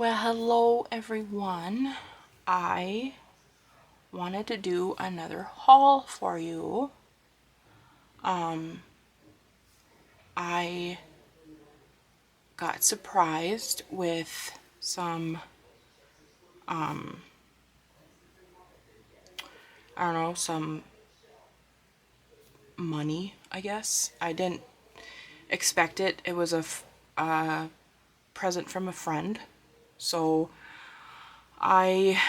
Well, hello everyone. I wanted to do another haul for you. I got surprised with some, I don't know, some money, I guess. I didn't expect it. It was a present from a friend. So I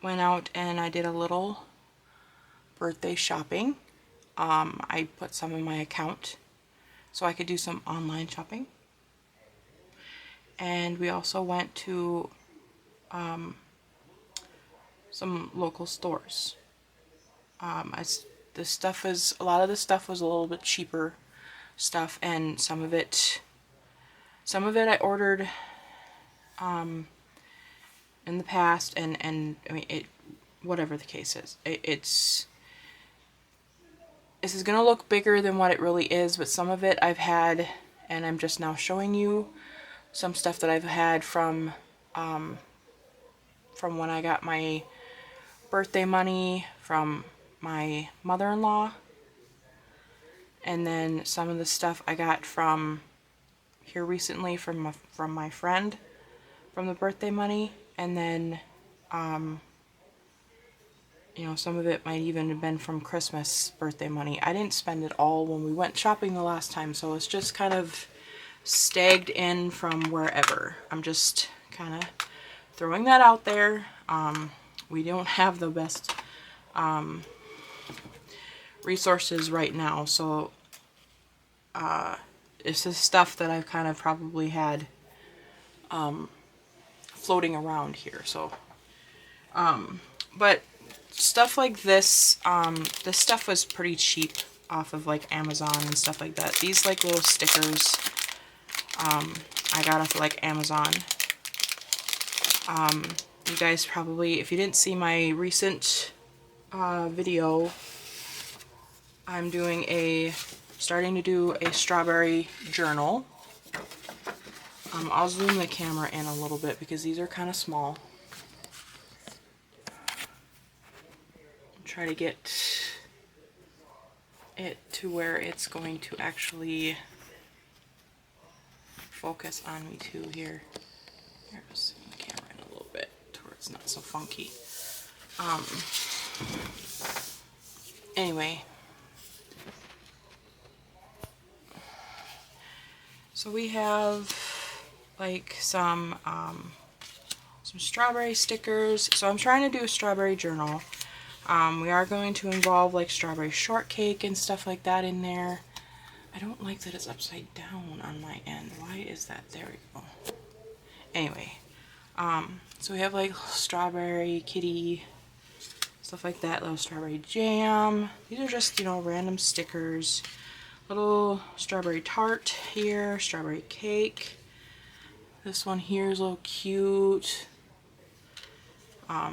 went out and I did a little birthday shopping. I put some in my account so I could do some online shopping. And we also went to some local stores. A lot of the stuff was a little bit cheaper stuff, and some of it I ordered in the past, and I mean, whatever the case is, this is gonna look bigger than what it really is, but some of it I've had, and I'm just now showing you some stuff that I've had from when I got my birthday money from my mother-in-law, and then some of the stuff I got from here recently from my friend from the birthday money, and then you know, some of it might even have been from Christmas birthday money. I didn't spend it all when we went shopping the last time, so it's just kind of stagged in from wherever. I'm just kind of throwing that out there. We don't have the best resources right now, so this is stuff that I've kind of probably had floating around here. So but stuff like this, this stuff was pretty cheap off of like Amazon and stuff like that. These like little stickers I got off of like Amazon. You guys probably, if you didn't see my recent video, I'm starting to do a strawberry journal. I'll zoom the camera in a little bit because these are kind of small. Try to get it to where it's going to actually focus on me too here. Here, I'll zoom the camera in a little bit to where it's not so funky. Anyway, so we have like some strawberry stickers. So I'm trying to do a strawberry journal. We are going to involve like strawberry shortcake and stuff like that in there. I don't like that it's upside down on my end. Why is that? There we go. Anyway, so we have like strawberry kitty, stuff like that, little strawberry jam. These are just, you know, random stickers. Little strawberry tart here, strawberry cake. This one here is a little cute.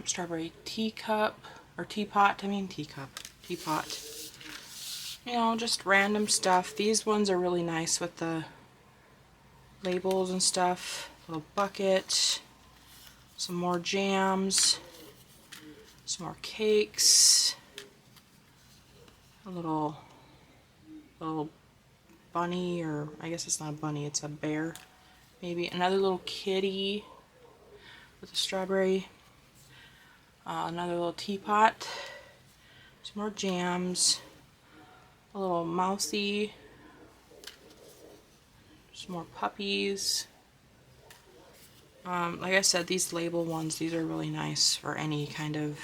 Strawberry teacup, or teapot, teacup, teapot. You know, just random stuff. These ones are really nice with the labels and stuff. Little bucket, some more jams, some more cakes, a little bunny, or I guess it's not a bunny, it's a bear. Maybe another little kitty with a strawberry. Another little teapot. Some more jams. A little mousey. Some more puppies. Like I said, these label ones, these are really nice for any kind of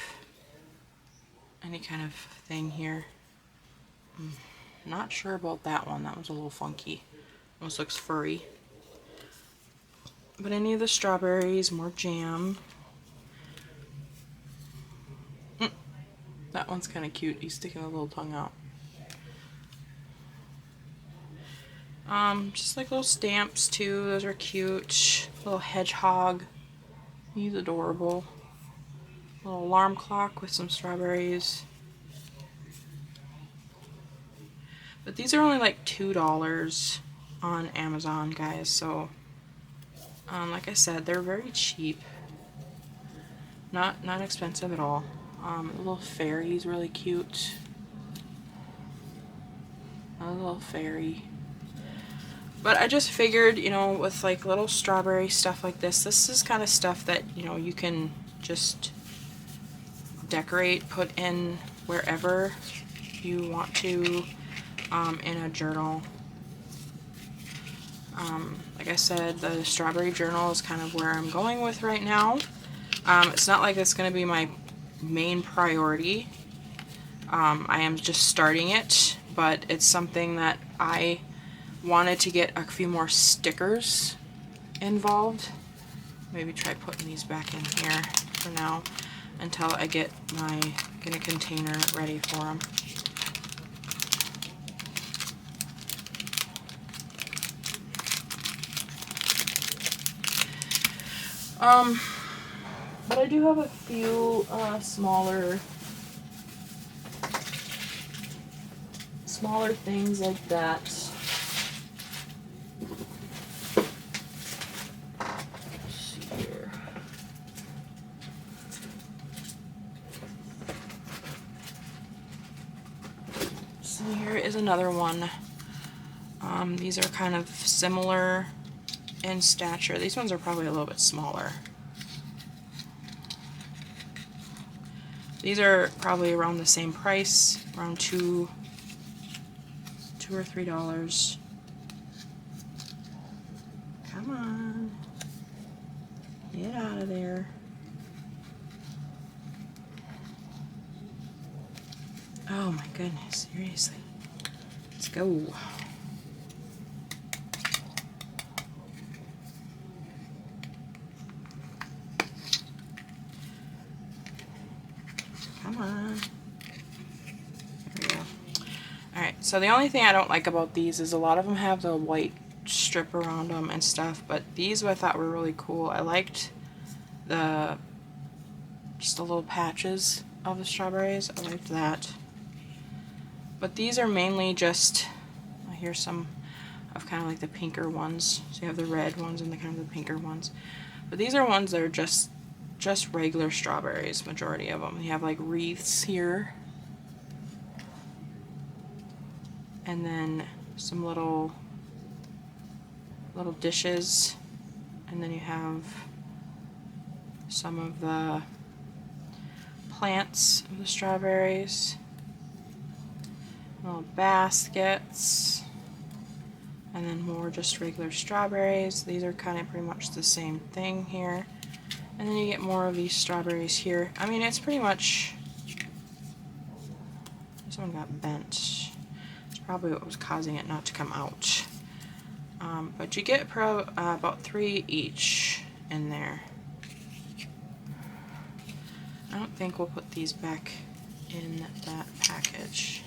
thing here. Not sure about that one. That was a little funky. Almost looks furry. But any of the strawberries, more jam. That one's kind of cute. He's sticking a little tongue out. Just like little stamps too. Those are cute. Little hedgehog. He's adorable. Little alarm clock with some strawberries. But these are only like $2 on Amazon, guys. So Like I said, they're very cheap. Not expensive at all. The little fairy's really cute. A little fairy. But I just figured, you know, with like little strawberry stuff like this is kind of stuff that, you know, you can just decorate, put in wherever you want to, in a journal. Like I said, the strawberry journal is kind of where I'm going with right now. It's not like it's going to be my main priority. I am just starting it, but it's something that I wanted to get a few more stickers involved. Maybe try putting these back in here for now until I get my container ready for them. But I do have a few smaller things like that. Let's see here. So here is another one. These are kind of similar in stature. These ones are probably a little bit smaller. These are probably around the same price, around $2 or $3. Come on. Get out of there. Oh my goodness, seriously. Let's go. Come on. There we go. Alright, so the only thing I don't like about these is a lot of them have the white strip around them and stuff, but these I thought were really cool. I liked just the little patches of the strawberries. I liked that. But these are mainly just, here's some of kind of like the pinker ones. So you have the red ones and the kind of the pinker ones. But these are ones that are just regular strawberries, majority of them. You have like wreaths here. And then some little dishes. And then you have some of the plants of the strawberries. Little baskets. And then more just regular strawberries. These are kind of pretty much the same thing here. And then you get more of these strawberries here. I mean, it's pretty much... This one got bent. It's probably what was causing it not to come out. But you get about 3 each in there. I don't think we'll put these back in that package.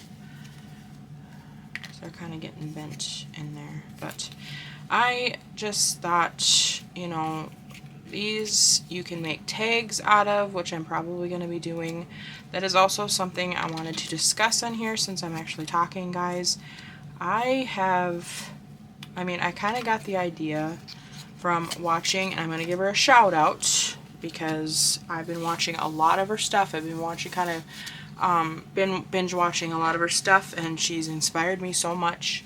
They're kind of getting bent in there. But I just thought, you know, these you can make tags out of, which I'm probably going to be doing. That is also something I wanted to discuss on here since I'm actually talking, guys. I kind of got the idea from watching, and I'm going to give her a shout out because I've been watching a lot of her stuff. I've been watching been binge watching a lot of her stuff, and she's inspired me so much.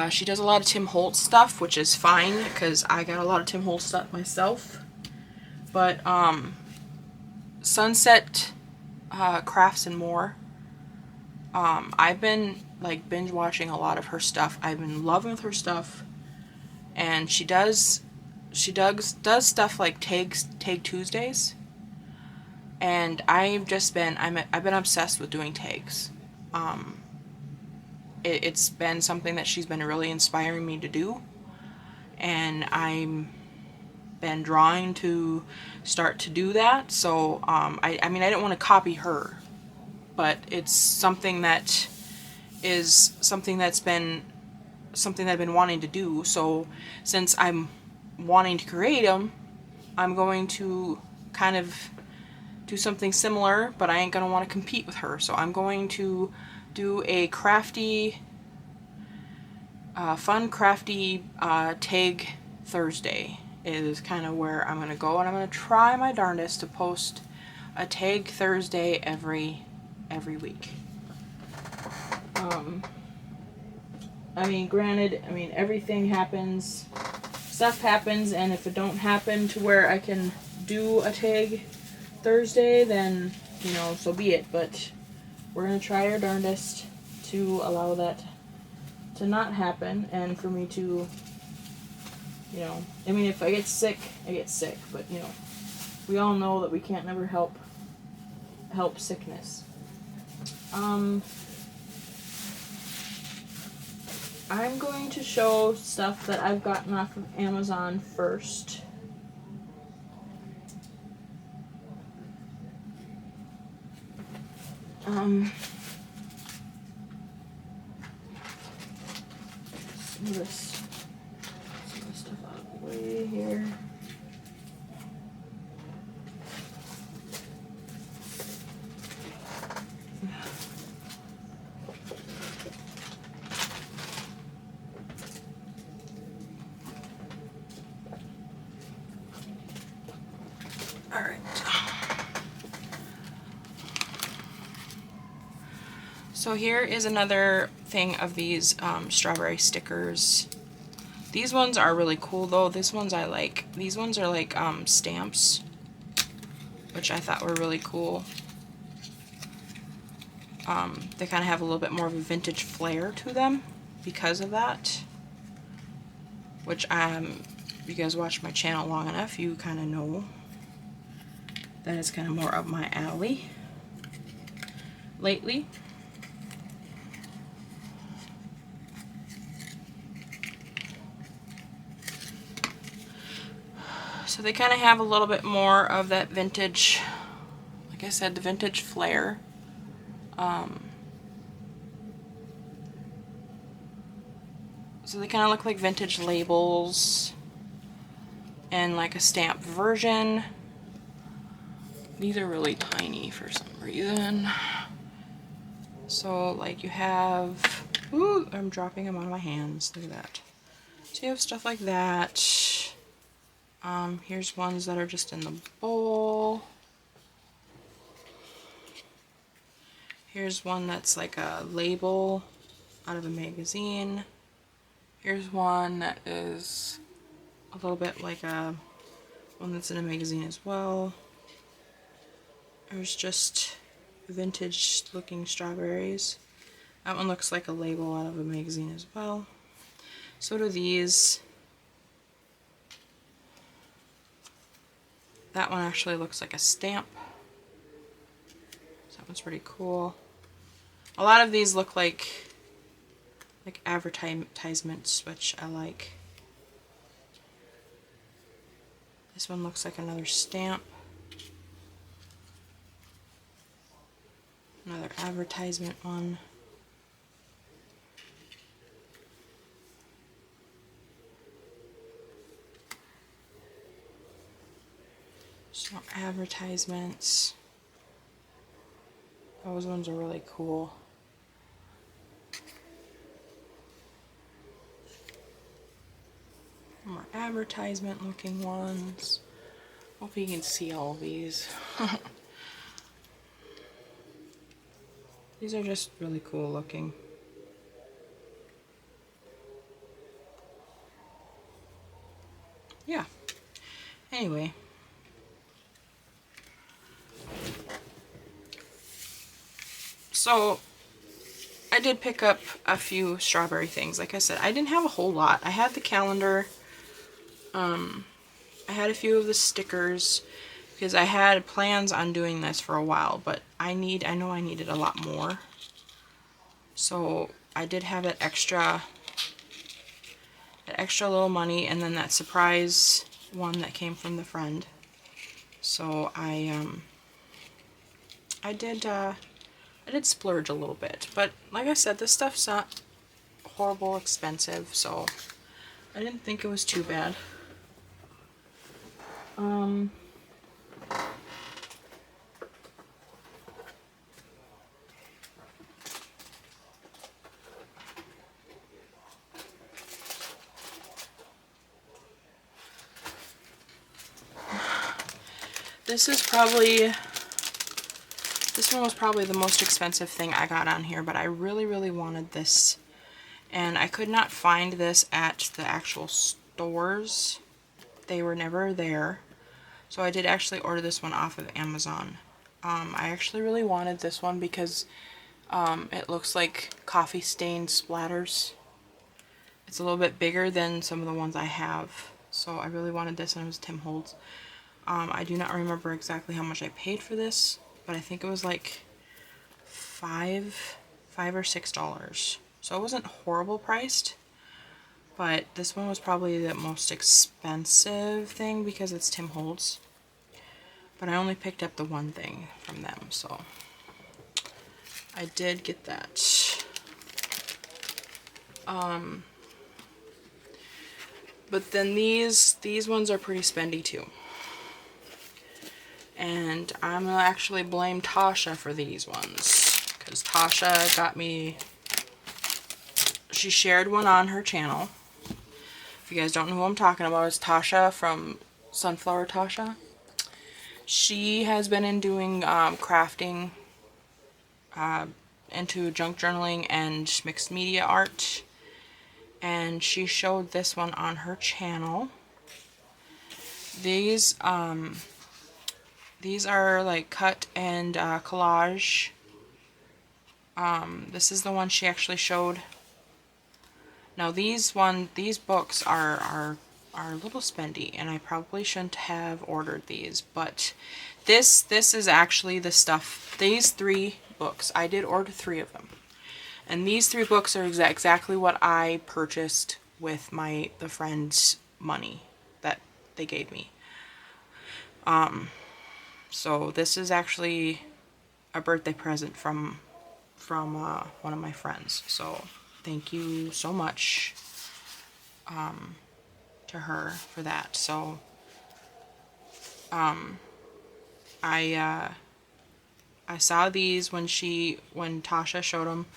She does a lot of Tim Holtz stuff, which is fine because I got a lot of Tim Holtz stuff myself. But Sunset Crafts and More, I've been like binge watching a lot of her stuff. I've been loving with her stuff, and she does stuff like Tag Tuesdays, and I've been obsessed with doing tags. It's been something that she's been really inspiring me to do, and I'm been drawing to start to do that. So I didn't want to copy her, but it's something that I've been wanting to do. So since I'm wanting to create them, I'm going to kind of do something similar, but I ain't gonna want to compete with her. So I'm going to do a crafty Fun Crafty Tag Thursday is kind of where I'm going to go, and I'm going to try my darndest to post a Tag Thursday every week. I mean, granted, everything happens, stuff happens, and if it don't happen to where I can do a Tag Thursday, then, you know, so be it, but we're going to try our darndest to allow that to not happen, and for me to, you know, I mean, if I get sick, I get sick, but, you know, we all know that we can't never help sickness. I'm going to show stuff that I've gotten off of Amazon first. Some of this stuff out of the way here. Alright. So here is another thing of these strawberry stickers. These ones are really cool though. These ones I like. These ones are like stamps, which I thought were really cool. They kind of have a little bit more of a vintage flair to them because of that. Which if you guys watch my channel long enough, you kind of know that is kind of more up my alley lately. So they kind of have a little bit more of that vintage, like I said, the vintage flair. So they kind of look like vintage labels and like a stamped version. These are really tiny for some reason. So like you have, ooh, I'm dropping them out of my hands. Look at that. So you have stuff like that. Here's ones that are just in the bowl. Here's one that's like a label out of a magazine. Here's one that is a little bit like one that's in a magazine as well. There's just vintage looking strawberries. That one looks like a label out of a magazine as well. So do these. That one actually looks like a stamp. So that one's pretty cool. A lot of these look like advertisements, which I like. This one looks like another stamp. Another advertisement one. Some advertisements. Those ones are really cool. More advertisement looking ones. Hope you can see all of these. These are just really cool looking. Yeah. Anyway. So I did pick up a few strawberry things. Like I said, I didn't have a whole lot. I had the calendar. I had a few of the stickers because I had plans on doing this for a while, but I know I needed a lot more. So I did have that extra little money, and then that surprise one that came from the friend. So I did splurge a little bit, but like I said, this stuff's not horrible expensive, so I didn't think it was too bad. This one was probably the most expensive thing I got on here, but I really, really wanted this. And I could not find this at the actual stores. They were never there. So I did actually order this one off of Amazon. I actually really wanted this one because it looks like coffee stain splatters. It's a little bit bigger than some of the ones I have. So I really wanted this, and it was Tim Holtz. I do not remember exactly how much I paid for this, but I think it was like $5 or $6. So it wasn't horrible priced, but this one was probably the most expensive thing because it's Tim Holtz. But I only picked up the one thing from them, so I did get that. But then these ones are pretty spendy too. And I'm gonna actually blame Tasha for these ones, because Tasha got me, she shared one on her channel. If you guys don't know who I'm talking about, it's Tasha from Sunflower Tasha. She has been doing crafting, into junk journaling and mixed media art, and she showed this one on her channel. These are like cut and collage. This is the one she actually showed. Now these books are a little spendy, and I probably shouldn't have ordered these, but this is actually the stuff. These 3 books, I did order 3 of them, and these 3 books are exactly what I purchased with the friend's money that they gave me. So this is actually a birthday present from one of my friends. So thank you so much to her for that. So I saw these when Tasha showed them.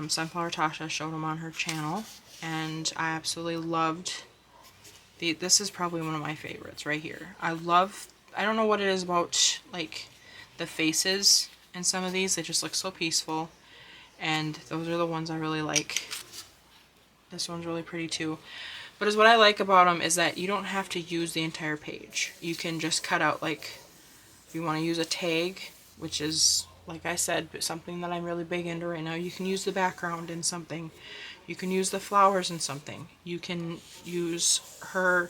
Sunflower Tasha showed them on her channel, and I absolutely loved this is probably one of my favorites right here. I don't know what it is about like the faces in some of these. They just look so peaceful, and those are the ones I really like. This one's really pretty too. But what I like about them is that you don't have to use the entire page. You can just cut out, like, if you want to use a tag, which is, like I said, something that I'm really big into right now. You can use the background in something. You can use the flowers in something. You can use her,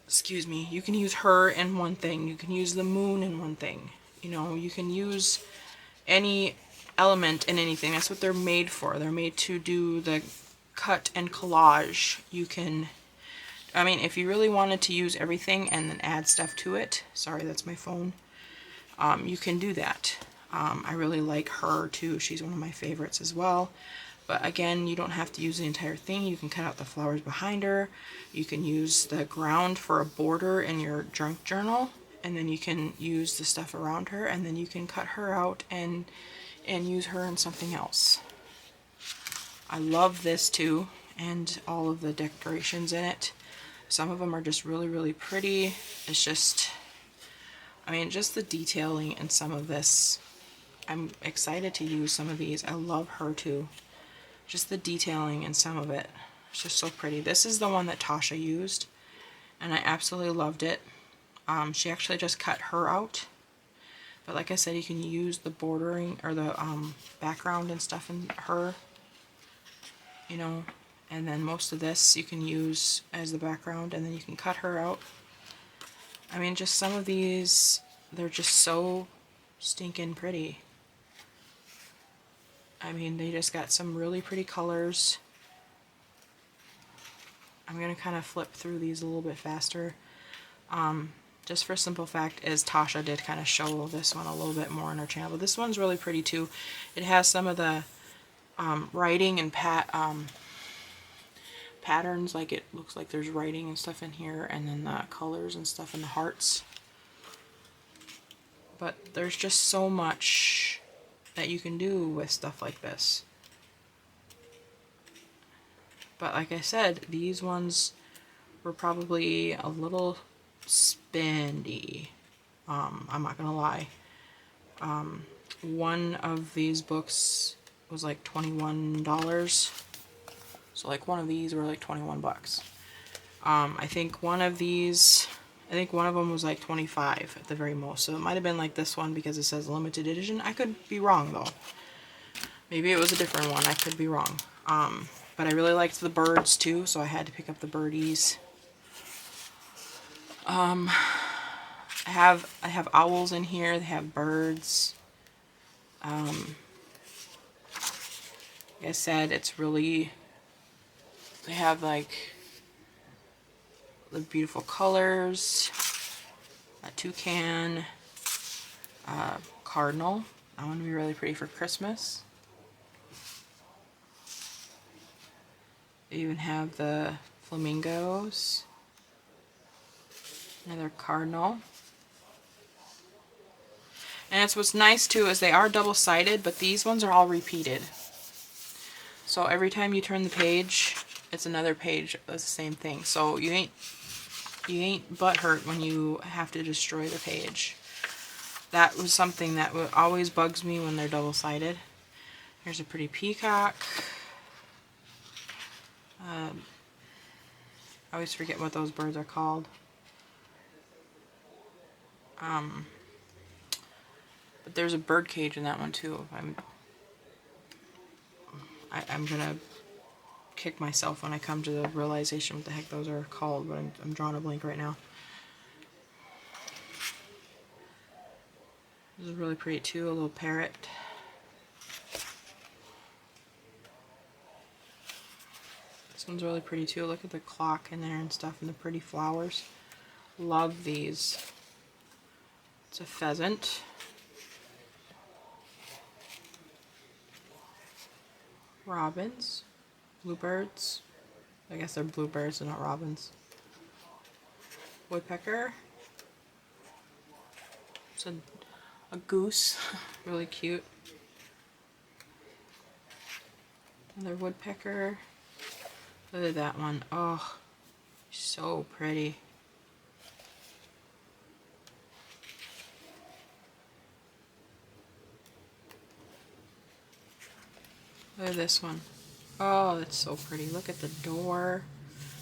excuse me, you can use her in one thing. You can use the moon in one thing. You know, you can use any element in anything. That's what they're made for. They're made to do the cut and collage. You can, I mean, if you really wanted to use everything and then add stuff to it, sorry, that's my phone, you can do that. I really like her too. She's one of my favorites as well. But again, you don't have to use the entire thing. You can cut out the flowers behind her. You can use the ground for a border in your junk journal, and then you can use the stuff around her, and then you can cut her out and use her in something else. I love this too, and all of the decorations in it. Some of them are just really, really pretty. It's just, I mean, just the detailing in some of this. I'm excited to use some of these. I love her too. Just the detailing in some of it. It's just so pretty. This is the one that Tasha used, and I absolutely loved it. She actually just cut her out. But like I said, you can use the bordering or the background and stuff in her, you know, and then most of this you can use as the background, and then you can cut her out. I mean, just some of these, they're just so stinking pretty. I mean, they just got some really pretty colors. I'm going to kind of flip through these a little bit faster. Just for a simple fact is Tasha did kind of show this one a little bit more on her channel. But this one's really pretty too. It has some of the writing and patterns, like it looks like there's writing and stuff in here, and then the colors and stuff in the hearts. But there's just so much that you can do with stuff like this. But like I said, these ones were probably a little spendy. I'm not gonna lie. One of these books was like $21. So like one of these were like 21 bucks. I think one of them was like 25 at the very most. So it might have been like this one because it says limited edition. I could be wrong though. Maybe it was a different one. I could be wrong. But I really liked the birds too, so I had to pick up the birdies. I have owls in here. They have birds. Like I said, it's really, they have like the beautiful colors. A toucan, cardinal. That one would be really pretty for Christmas. They even have the flamingos. Another cardinal. And it's what's nice too is they are double-sided, but these ones are all repeated. So every time you turn the page, it's another page of the same thing. So you ain't butthurt when you have to destroy the page. That was something that always bugs me when they're double-sided. Here's a pretty peacock. I always forget what those birds are called. But there's a bird cage in that one too. I'm gonna kick myself when I come to the realization what the heck those are called, but I'm drawing a blank right now. This is really pretty too, a little parrot. This one's really pretty too. Look at the clock in there and stuff and the pretty flowers. Love these. It's a pheasant. Robins. Bluebirds. I guess they're bluebirds and not robins. Woodpecker. It's a goose. Really cute. Another woodpecker. Look at that one. Oh, so pretty. Look at this one. Oh, that's so pretty. Look at the door.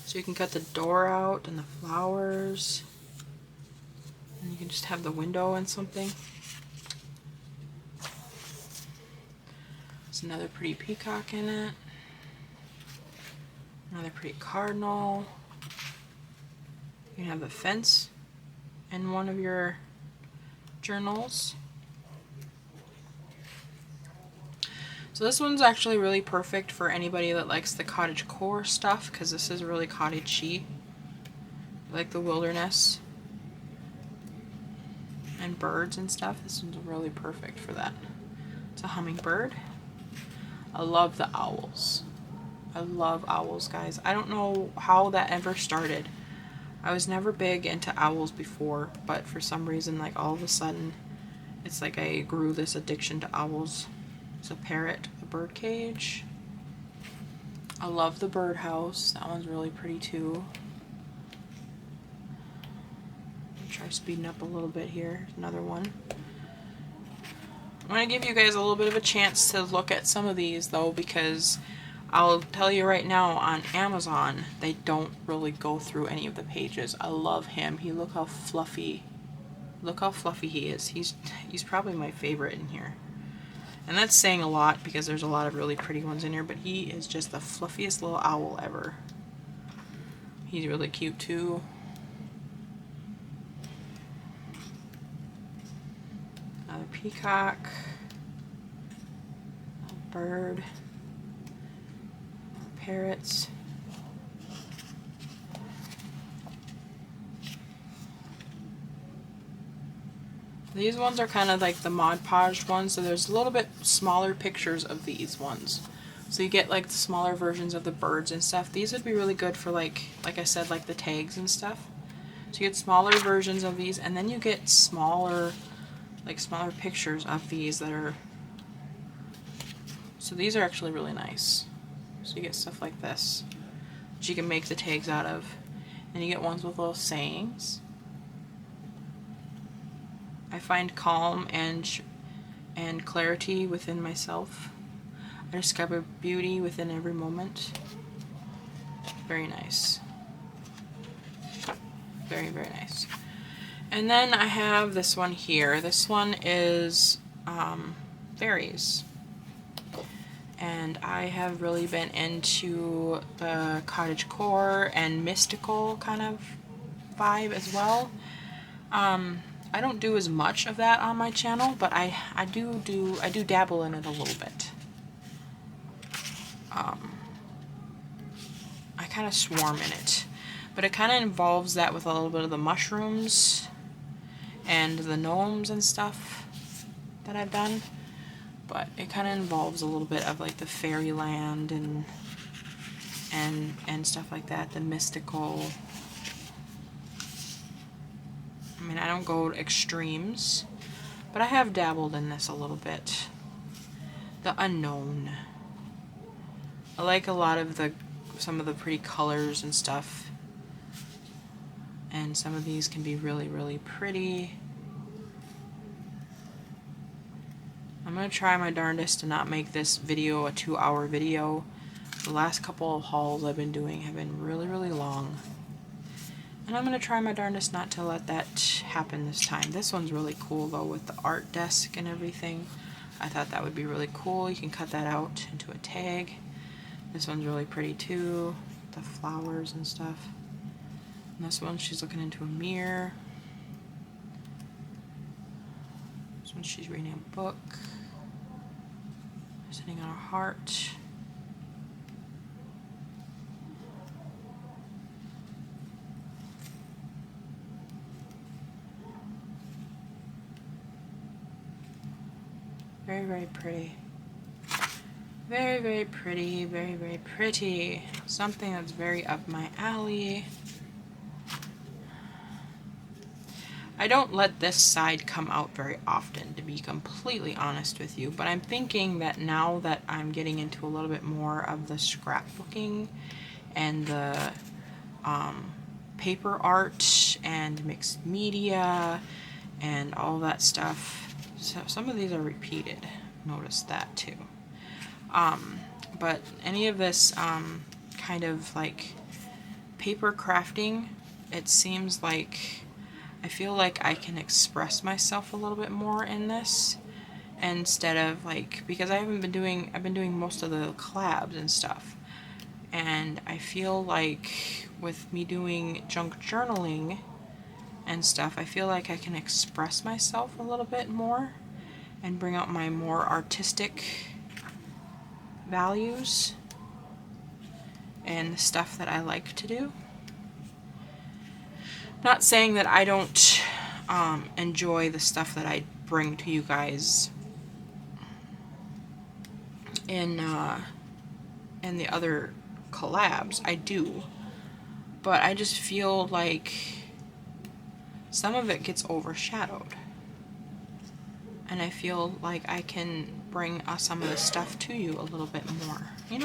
So you can cut the door out and the flowers. And you can just have the window and something. There's another pretty peacock in it. Another pretty cardinal. You can have the fence in one of your journals. So this one's actually really perfect for anybody that likes the cottagecore stuff, because this is really cottagey, like the wilderness and birds and stuff. This one's really perfect for that. It's a hummingbird. I love the owls. I love owls, guys. I don't know how that ever started. I was never big into owls before, but for some reason, like all of a sudden, it's like I grew this addiction to owls. It's a parrot, a bird cage. I love the birdhouse. That one's really pretty too. Try speeding up a little bit here. Another one. I'm going to give you guys a little bit of a chance to look at some of these though, because I'll tell you right now, on Amazon, they don't really go through any of the pages. I love him. Look how fluffy he is. He's probably my favorite in here. And that's saying a lot because there's a lot of really pretty ones in here, but he is just the fluffiest little owl ever. He's really cute too. Another peacock. A bird. Parrots. These ones are kind of like the Mod Podge ones, so there's a little bit smaller pictures of these ones. So you get like the smaller versions of the birds and stuff. These would be really good for like I said, like the tags and stuff. So you get smaller versions of these, and then you get smaller pictures of these that are... So these are actually really nice. So you get stuff like this, which you can make the tags out of. And you get ones with little sayings. I find calm and clarity within myself. I discover beauty within every moment. Very nice. Very, very nice. And then I have this one here. This one is fairies. And I have really been into the cottagecore and mystical kind of vibe as well. I don't do as much of that on my channel, but I do dabble in it a little bit. I kind of swarm in it, but it kind of involves that with a little bit of the mushrooms and the gnomes and stuff that I've done. But it kind of involves a little bit of like the fairyland and stuff like that, the mystical. I mean, I don't go to extremes, but I have dabbled in this a little bit. The unknown. I like a lot of some of the pretty colors and stuff. And some of these can be really, really pretty. I'm going to try my darndest to not make this video a 2-hour video. The last couple of hauls I've been doing have been really, really long. And I'm going to try my darndest not to let that happen this time. This one's really cool though with the art desk and everything. I thought that would be really cool. You can cut that out into a tag. This one's really pretty too. The flowers and stuff. And this one, she's looking into a mirror. This one, she's reading a book. Sitting on a heart. Very, very pretty. Very, very pretty. Very, very pretty. Something that's very up my alley. I don't let this side come out very often, to be completely honest with you, but I'm thinking that now that I'm getting into a little bit more of the scrapbooking and the paper art and mixed media and all that stuff, so some of these are repeated. Notice that too. But any of this kind of like paper crafting, it seems like I feel like I can express myself a little bit more in this instead of like, because I've been doing most of the collabs and stuff, and I feel like with me doing junk journaling and stuff, I feel like I can express myself a little bit more and bring out my more artistic values and the stuff that I like to do. Not saying that I don't enjoy the stuff that I bring to you guys in the other collabs. I do, but I just feel like some of it gets overshadowed, and I feel like I can bring some of the stuff to you a little bit more. You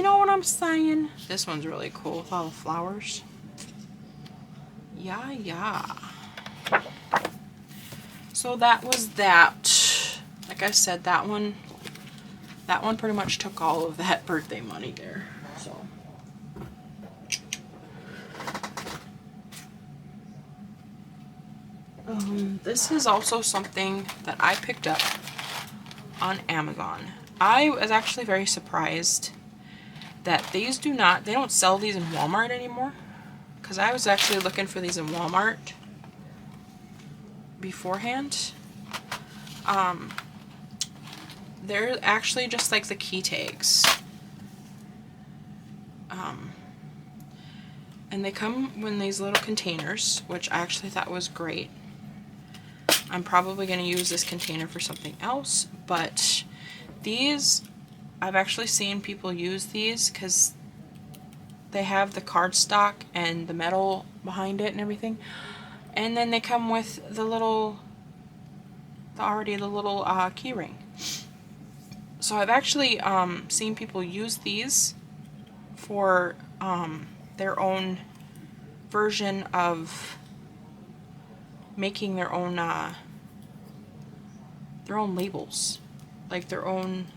know what I'm saying? This one's really cool with all the flowers. Yeah. So that was that. Like I said, that one pretty much took all of that birthday money there. So this is also something that I picked up on Amazon. I was actually very surprised that they don't sell these in Walmart anymore. Because I was actually looking for these in Walmart beforehand. They're actually just like the key tags. And they come in these little containers, which I actually thought was great. I'm probably going to use this container for something else, but these, I've actually seen people use these because they have the cardstock and the metal behind it and everything. And then they come with the little key ring. So I've actually seen people use these for their own version of making their own labels, like their own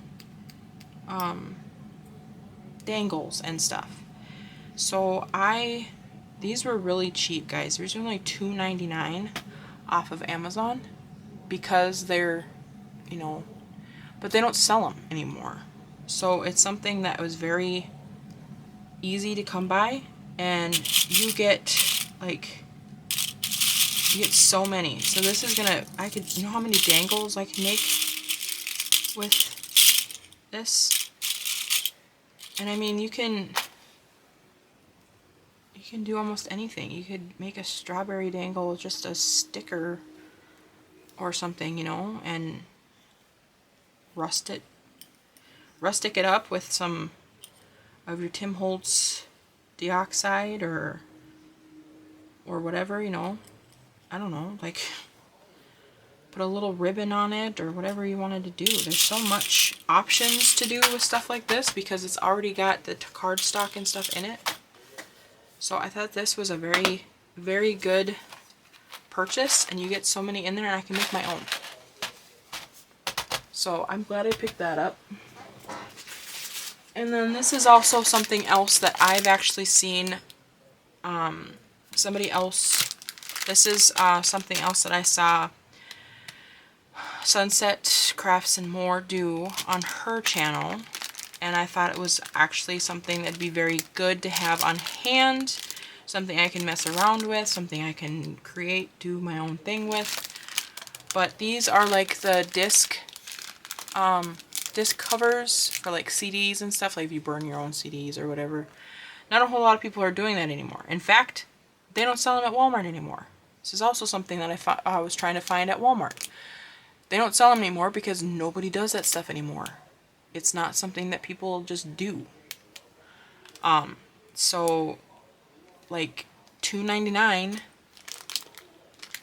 dangles and stuff. So these were really cheap, guys. These were only $2.99 off of Amazon because they're, you know, but they don't sell them anymore. So it's something that was very easy to come by, and you get like, you get so many. So this is gonna, you know how many dangles I can make with this? And I mean, you can do almost anything. You could make a strawberry dangle with just a sticker or something, you know, and rustic it up with some of your Tim Holtz dioxide or whatever, you know. I don't know, like put a little ribbon on it or whatever you wanted to do. There's so much options to do with stuff like this because it's already got the cardstock and stuff in it. So I thought this was a very, very good purchase, and you get so many in there, and I can make my own. So I'm glad I picked that up. And then this is also something else that I've actually seen somebody else. This is something else that I saw Sunset Crafts and More do on her channel, and I thought it was actually something that'd be very good to have on hand, something I can mess around with, something I can create, do my own thing with. But these are like the disc covers for like CDs and stuff, like if you burn your own CDs or whatever. Not a whole lot of people are doing that anymore. In fact, they don't sell them at Walmart anymore. This is also something that I was trying to find at Walmart. They don't sell them anymore because nobody does that stuff anymore. It's not something that people just do. So like $2.99.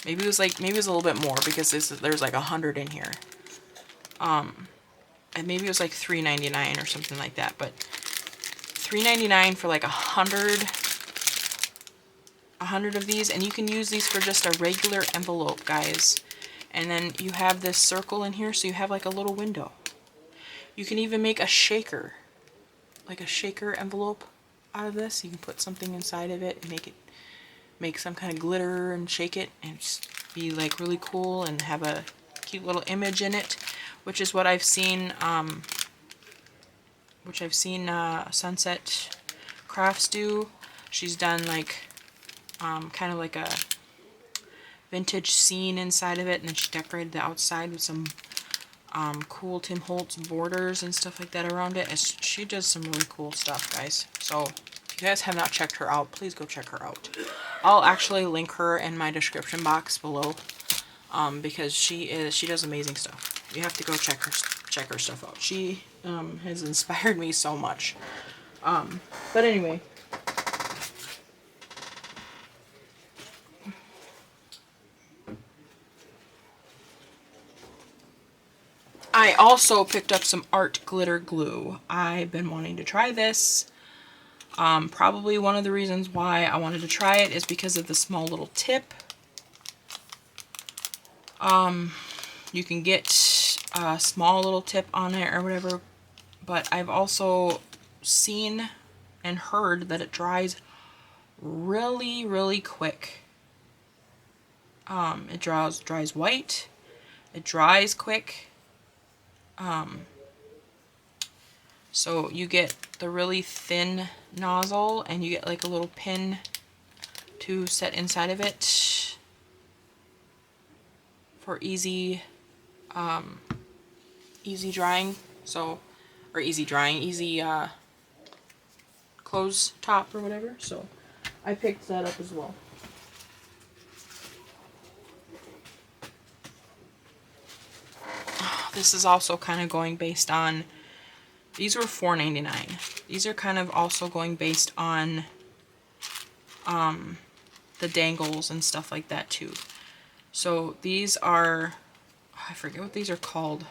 Maybe it was a little bit more because there's like 100 in here. And maybe it was like $3.99 or something like that. But $3.99 for like 100 of these, and you can use these for just a regular envelope, guys. And then you have this circle in here, so you have like a little window. You can even make a shaker, like a shaker envelope out of this. You can put something inside of it and make some kind of glitter and shake it and just be like really cool and have a cute little image in it, which is what I've seen Sunset Crafts do. She's done like kind of like a vintage scene inside of it, and then she decorated the outside with some cool Tim Holtz borders and stuff like that around it. She does some really cool stuff, guys. So if you guys have not checked her out, please go check her out. I'll actually link her in my description box below, because she does amazing stuff. You have to go check her stuff out. She has inspired me so much. But anyway. I also picked up some art glitter glue. I've been wanting to try this. Probably one of the reasons why I wanted to try it is because of the small little tip. You can get a small little tip on it or whatever, but I've also seen and heard that it dries really, really quick. It dries white. It dries quick. So you get the really thin nozzle, and you get like a little pin to set inside of it for easy drying. So, or easy close top or whatever. So I picked that up as well. This is also kind of going based on, these were $4.99. These are kind of also going based on the dangles and stuff like that too. So these are, I forget what these are called.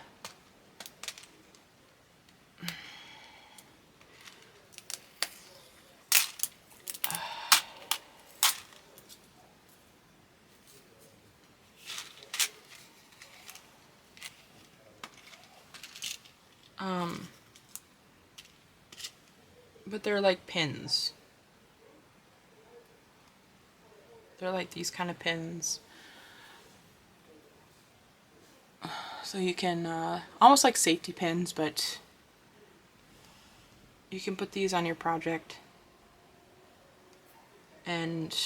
But they're like pins. They're like these kind of pins. So you can, almost like safety pins, but you can put these on your project and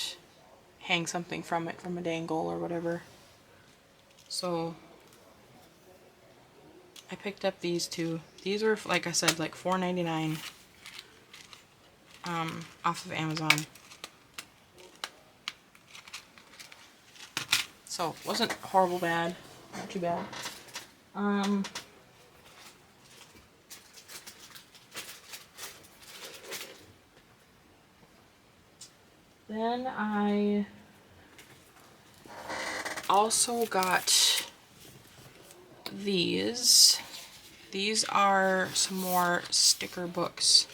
hang something from it, from a dangle or whatever. So I picked up these two. These were, like I said, like $4.99 off of Amazon. So it wasn't horrible bad, not too bad. Then I also got these. These are some more sticker books.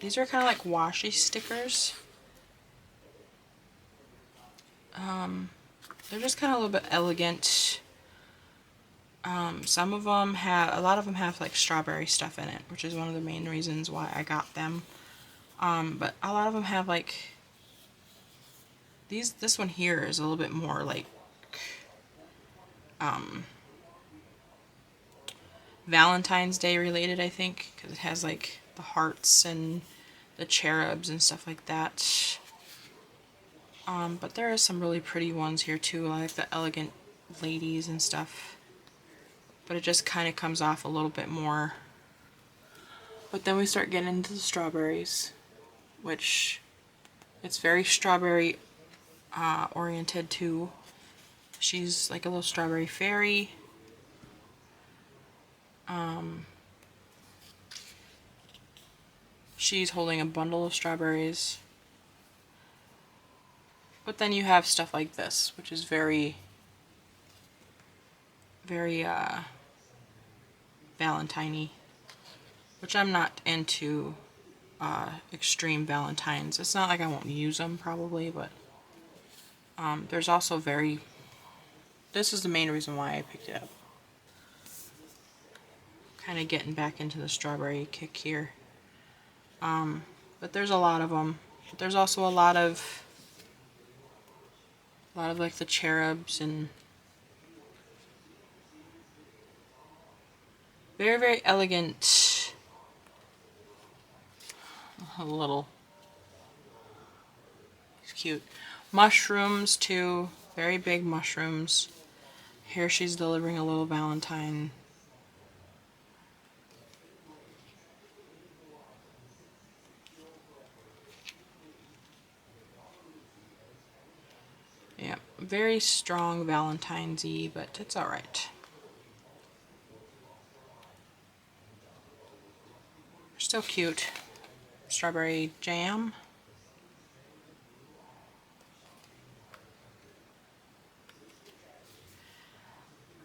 These are kind of like washi stickers. They're just kind of a little bit elegant. Some of them have, a lot of them have like strawberry stuff in it, which is one of the main reasons why I got them. But a lot of them have like this one here is a little bit more like Valentine's Day related, I think, because it has like the hearts and the cherubs and stuff like that. But there are some really pretty ones here too, like the elegant ladies and stuff. But it just kind of comes off a little bit more. But then we start getting into the strawberries, which it's very strawberry oriented too. She's like a little strawberry fairy. She's holding a bundle of strawberries. But then you have stuff like this, which is very, very Valentine-y, which I'm not into extreme Valentines. It's not like I won't use them probably, but there's also this is the main reason why I picked it up. Kind of getting back into the strawberry kick here. But there's a lot of them. There's also a lot of like the cherubs and very, very elegant. A little. It's cute. Mushrooms too. Very big mushrooms. Here she's delivering a little Valentine. Yeah, very strong Valentine's-y, but it's alright. Still cute. Strawberry jam.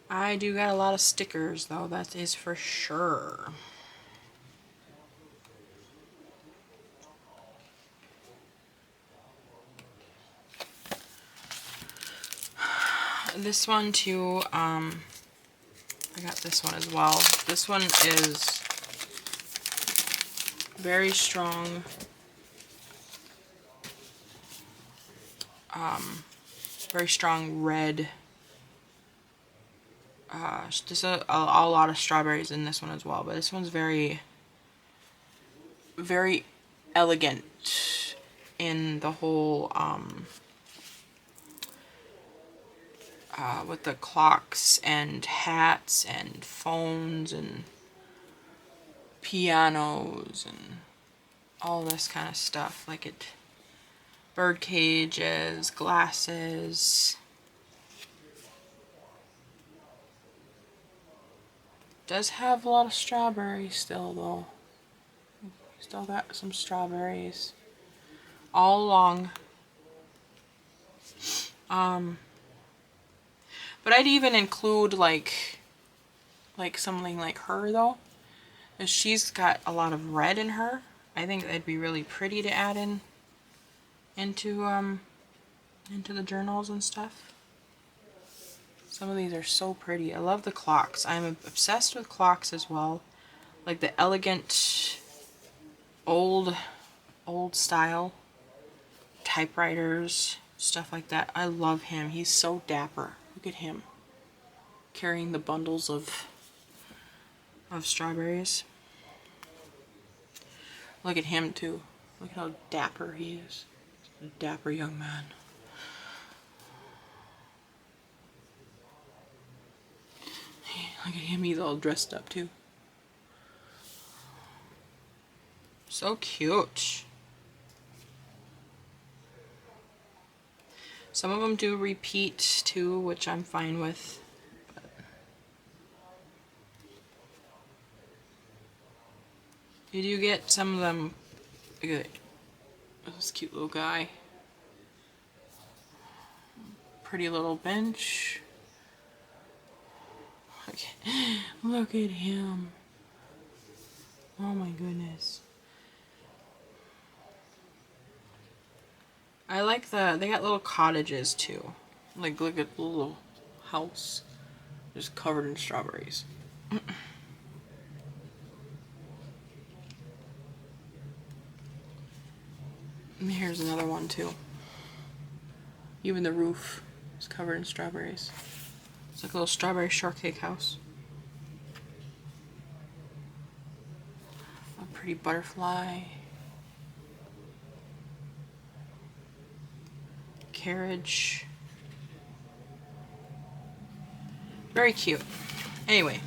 I do got a lot of stickers though, that is for sure. This one too, I got this one as well. This one is very strong. Very strong red. Just a lot of strawberries in this one as well, but this one's very, very elegant in the whole, with the clocks and hats and phones and pianos and all this kind of stuff. Like bird cages, glasses. Does have a lot of strawberries still though. Still got some strawberries all along. But I'd even include like something like her though. If she's got a lot of red in her, I think that'd be really pretty to add into the journals and stuff. Some of these are so pretty. I love the clocks. I'm obsessed with clocks as well. Like the elegant, old style typewriters, stuff like that. I love him. He's so dapper. Look at him carrying the bundles of strawberries. Look at him too. Look at how dapper he is. A dapper young man. Look at him, he's all dressed up too. So cute. Some of them do repeat too, which I'm fine with. You do get some of them. Look at this cute little guy. Pretty little bench. Look at him. Oh my goodness. I like they got little cottages too. Like look at the little house just covered in strawberries. And here's another one too. Even the roof is covered in strawberries. It's like a little strawberry shortcake house. A pretty butterfly. Carriage. Very cute. Anyway.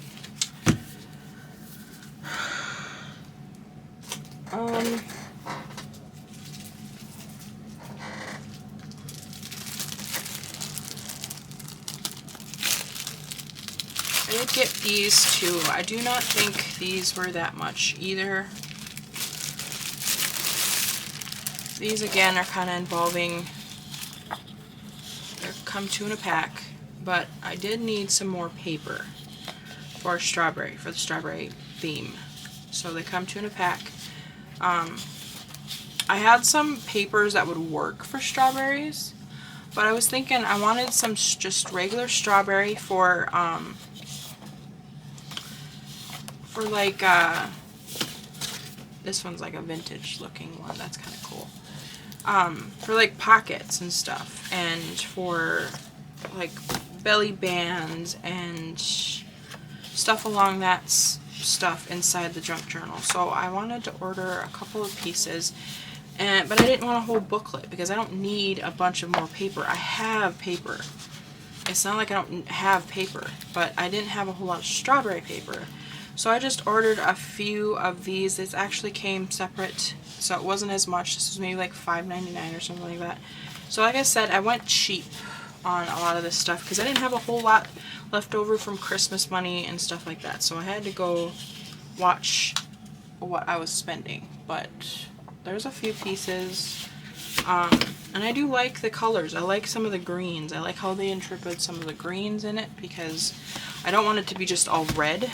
I did get these too. I do not think these were that much either. These again are kind of involving, they come 2 in a pack, but I did need some more paper for the strawberry theme. So they come 2 in a pack. I had some papers that would work for strawberries, but I was thinking I wanted some just regular strawberry for like, this one's like a vintage looking one, that's kind of cool. For like pockets and stuff, and for like belly bands and stuff along that stuff inside the junk journal. So I wanted to order a couple of pieces, but I didn't want a whole booklet because I don't need a bunch of more paper. I have paper. It's not like I don't have paper, but I didn't have a whole lot of strawberry paper. So I just ordered a few of these. This actually came separate, so it wasn't as much. This was maybe like $5.99 or something like that. So like I said, I went cheap on a lot of this stuff because I didn't have a whole lot left over from Christmas money and stuff like that. So I had to go watch what I was spending. But there's a few pieces. And I do like the colors. I like some of the greens. I like how they interpret some of the greens in it because I don't want it to be just all red.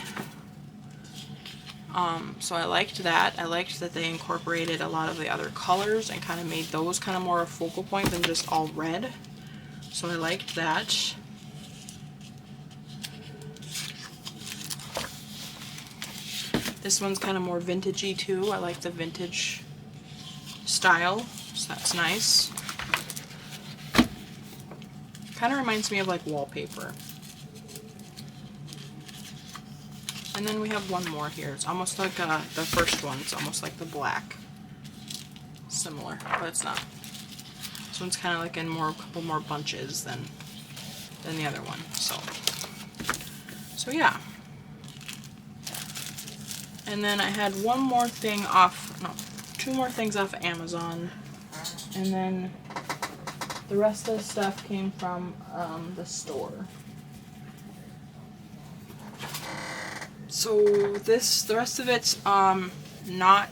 So I liked that. I liked that they incorporated a lot of the other colors and kind of made those kind of more a focal point than just all red. So I liked that. This one's kind of more vintagey too. I like the vintage style, so that's nice. Kind of reminds me of like wallpaper. And then we have one more here. It's almost like the first one. It's almost like the black. Similar, but it's not. This one's kind of like in a couple more bunches than the other one. So yeah. And then I had one more thing off, no, 2 more things off Amazon. And then the rest of the stuff came from the store. So the rest of it's not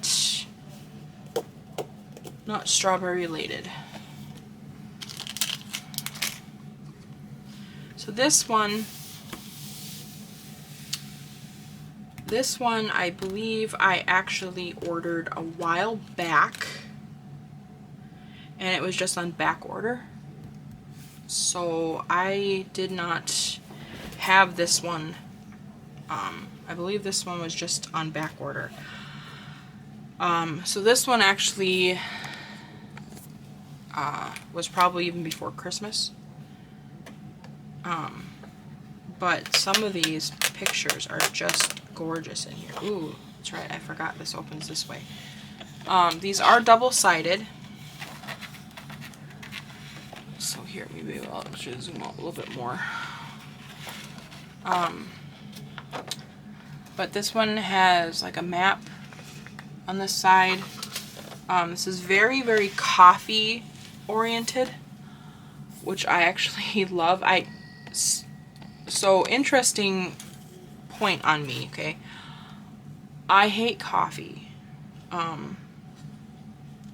strawberry related. So this one I believe I actually ordered a while back, and it was just on back order. So I did not have this one. I believe this one was just on back order. So this one actually was probably even before Christmas. But some of these pictures are just gorgeous in here. Ooh, that's right, I forgot this opens this way. These are double-sided. So here, maybe I should zoom out a little bit more. But this one has like a map on this side. This is very, very coffee oriented, which I actually love. So interesting point on me, okay? I hate coffee.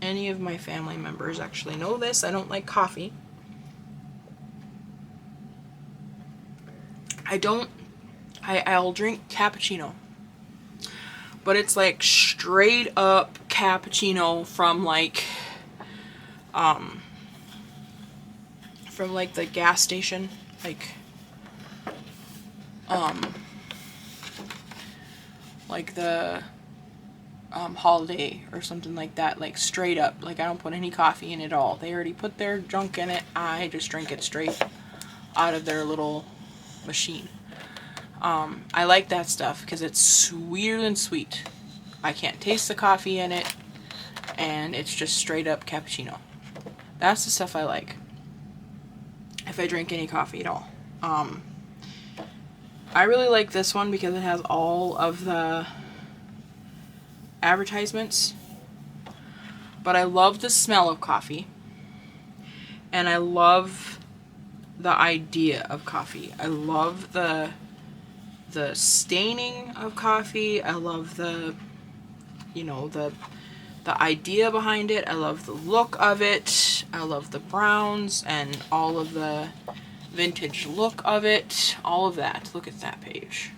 Any of my family members actually know this. I don't like coffee. I'll drink cappuccino. But it's like straight up cappuccino from like the gas station, like the Holiday or something like that, like straight up. Like I don't put any coffee in it at all. They already put their junk in it. I just drink it straight out of their little machine. I like that stuff because it's sweeter than sweet. I can't taste the coffee in it, and it's just straight up cappuccino. That's the stuff I like if I drink any coffee at all. I really like this one because it has all of the advertisements, but I love the smell of coffee, and I love the idea of coffee. I love the staining of coffee. I love the idea behind it. I love the look of it. I love the browns and all of the vintage look of it. All of that. Look at that page.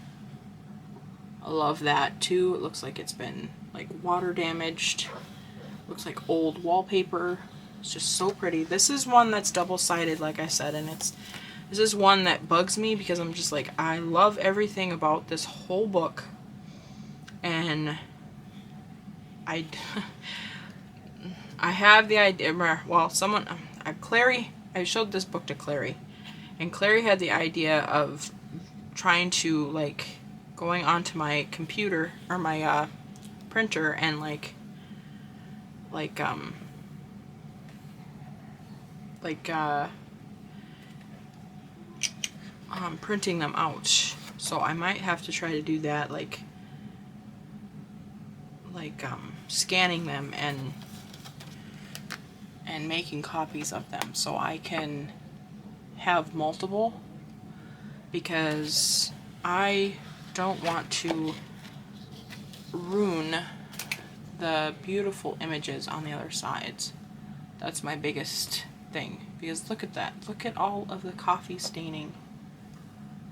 I love that too. It looks like it's been like water damaged. Looks like old wallpaper. It's just so pretty. This is one that's double-sided, like I said, and this is one that bugs me because I'm just like, I love everything about this whole book, and I have the idea. Well, Clary, I showed this book to Clary, and Clary had the idea of trying to like going onto my computer or my printer and printing them out. So I might have to try to do that, scanning them and making copies of them so I can have multiple, because I don't want to ruin the beautiful images on the other sides. That's my biggest thing, because look at that. Look at all of the coffee staining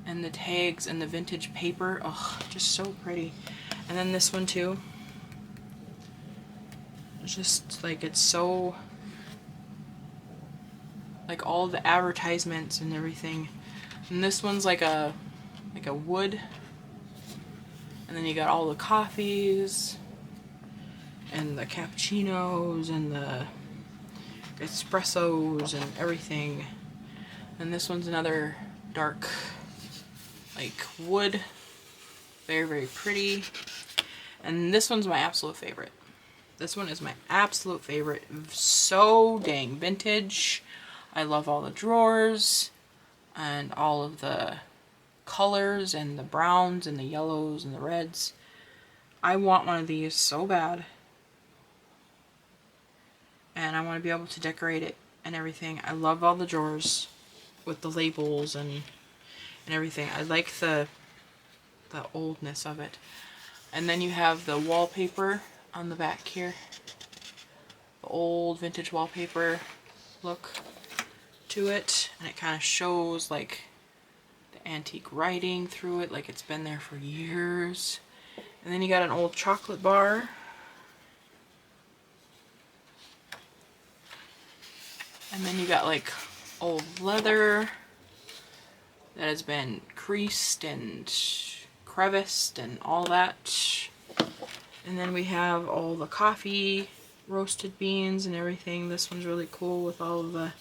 and the tags and the vintage paper. Oh, just so pretty. And then this one too. It's just like, it's so, like all the advertisements and everything. And this one's like a wood. And then you got all the coffees and the cappuccinos and the espressos and everything. And this one's another dark, like wood. Very, very pretty. And this one's my absolute favorite. This one is my absolute favorite. So dang vintage. I love all the drawers and all of the colors and the browns and the yellows and the reds. I want one of these so bad. And I want to be able to decorate it and everything. I love all the drawers with the labels and everything. I like the oldness of it. And then you have the wallpaper on the back here. The old vintage wallpaper look to it. And it kind of shows like the antique writing through it, like it's been there for years. And then you got an old chocolate bar. And then you got like old leather. that has been creased and creviced and all that. And then we have all the coffee, roasted beans and everything. This one's really cool with all of the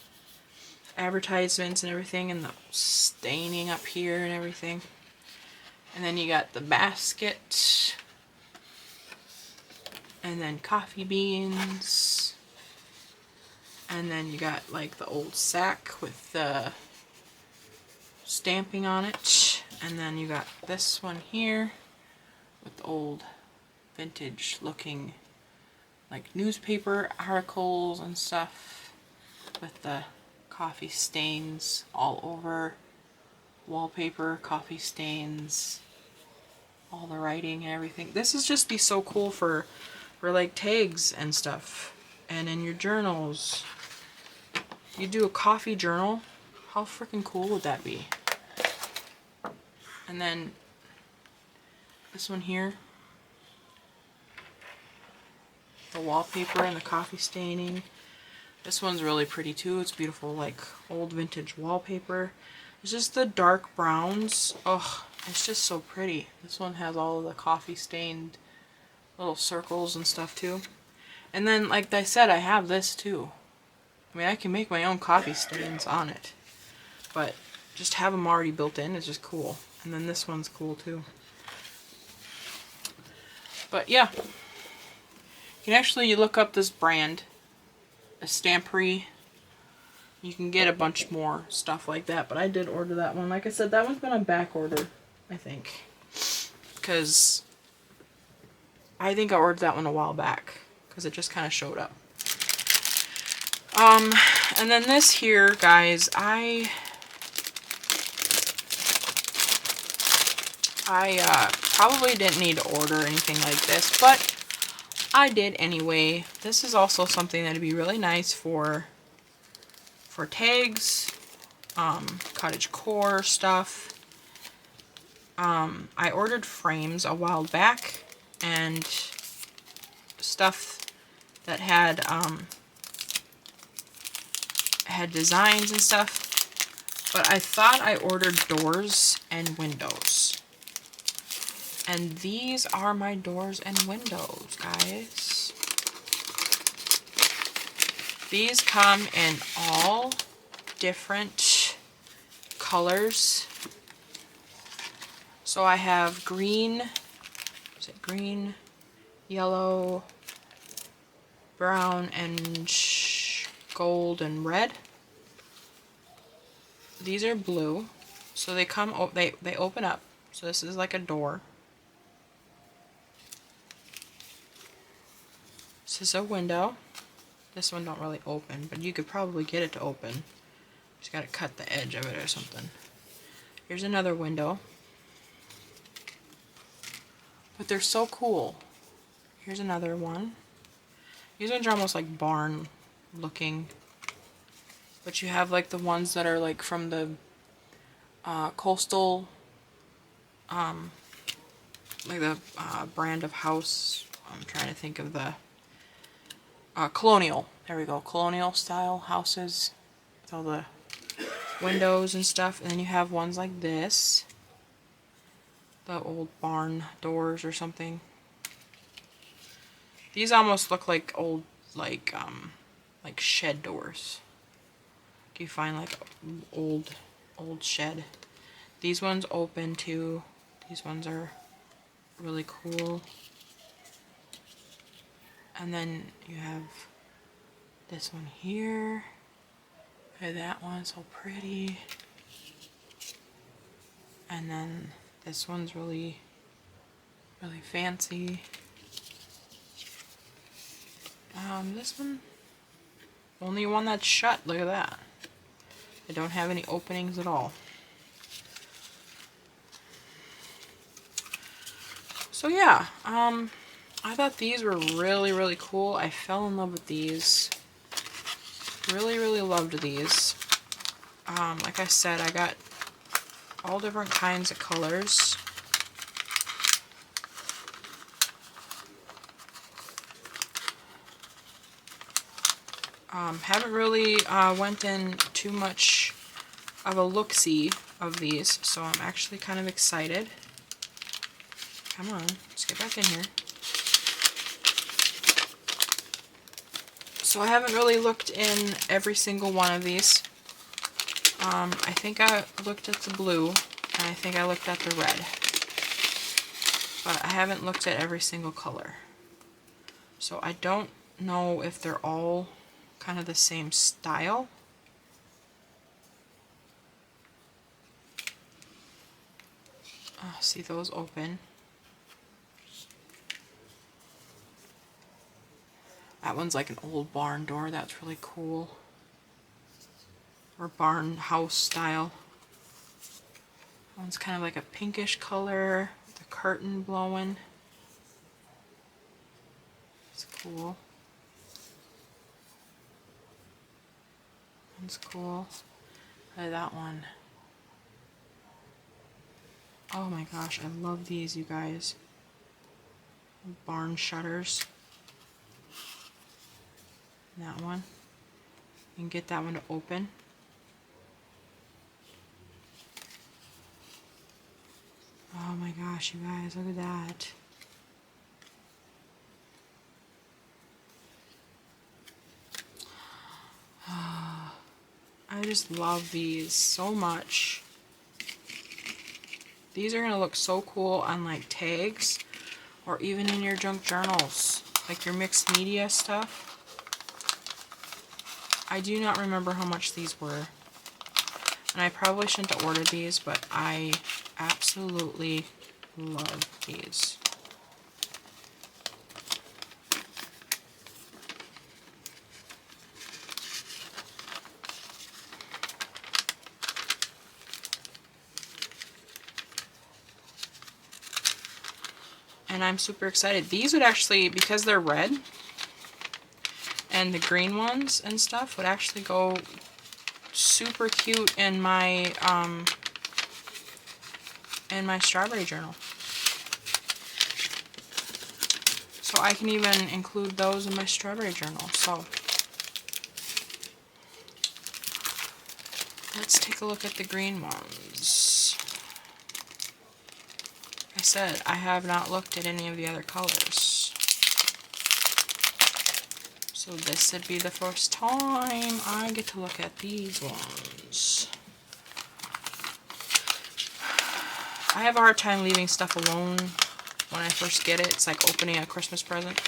advertisements and everything and the staining up here and everything. And then you got the basket. And then coffee beans. And then you got like the old sack with the stamping on it. And then you got this one here with the old vintage looking like newspaper articles and stuff with the coffee stains all over. Wallpaper, coffee stains, all the writing and everything. This is just be so cool for like tags and stuff. And in your journals. You do a coffee journal. How freaking cool would that be? And then this one here. The wallpaper and the coffee staining. This one's really pretty too. It's beautiful, like old vintage wallpaper. It's just the dark browns. Oh, it's just so pretty. This one has all of the coffee stained little circles and stuff too. And then, like I said, I have this too. I mean, I can make my own coffee stains on it. But just have them already built in is just cool. And then this one's cool too. But yeah. You can actually look up this brand. Estampery. You can get a bunch more stuff like that. But I did order that one. Like I said, that one's been on back order, I think. Because I think I ordered that one a while back. Because it just kind of showed up. And then this here, guys, I probably didn't need to order anything like this, but I did anyway. This is also something that'd be really nice for tags, cottagecore stuff. I ordered frames a while back and stuff that had designs and stuff, but I thought I ordered doors and windows. And these are my doors and windows, guys. These come in all different colors. So I have green, is it green, yellow, brown, and gold and red. These are blue, so they come they open up. So this is like a door. This is a window. This one don't really open, but you could probably get it to open. Just gotta cut the edge of it or something. Here's another window. But they're so cool. Here's another one. These ones are almost like barn looking. But you have like the ones that are like from the coastal, like the brand of house. I'm trying to think of the colonial. There we go. Colonial style houses with all the windows and stuff. And then you have ones like this. The old barn doors or something. These almost look like old, like shed doors. You find like old shed. These ones open too. These ones are really cool. And then you have this one here. Okay, that one's so pretty. And then this one's really fancy. This one, only one that's shut. Look at that. They don't have any openings at all. So yeah, I thought these were really cool. I fell in love with these. Really loved these. Like I said, I got all different kinds of colors. Haven't really went in too much of a look-see of these, so I'm actually kind of excited. Come on, let's get back in here. So I haven't really looked in every single one of these. I think I looked at the blue, and I think I looked at the red. But I haven't looked at every single color. So I don't know if they're all kind of the same style. See those open. That one's like an old barn door. That's really cool. Or barn house style. That one's kind of like a pinkish color. The curtain blowing. It's cool. That's cool. Look at that one. Oh my gosh, I love these, you guys. Barn shutters. And that one. You can get that one to open. Oh my gosh, you guys, look at that. I just love these so much. These are going to look so cool on like tags or even in your junk journals, like your mixed media stuff. I do not remember how much these were. And I probably shouldn't have ordered these, but I absolutely love these. And I'm super excited. These would actually, because they're red, and the green ones and stuff would actually go super cute in my strawberry journal. So I can even include those in my strawberry journal. So let's take a look at the green ones. Like I said, I have not looked at any of the other colors. So this would be the first time I get to look at these ones. I have a hard time leaving stuff alone when I first get it. It's like opening a Christmas present.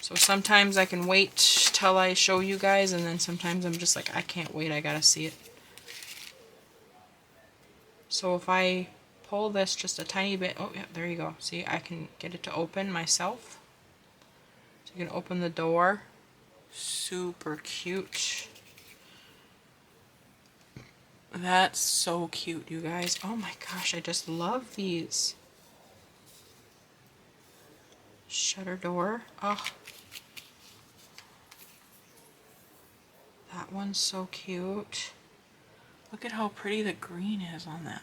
So sometimes I can wait till I show you guys, and then sometimes I'm just like, I can't wait, I gotta see it. So if I pull this just a tiny bit, oh yeah, there you go. See, I can get it to open myself. So you can open the door. Super cute. That's so cute, you guys. Oh my gosh, I just love these. Shutter door. Oh. That one's so cute. Look at how pretty the green is on that.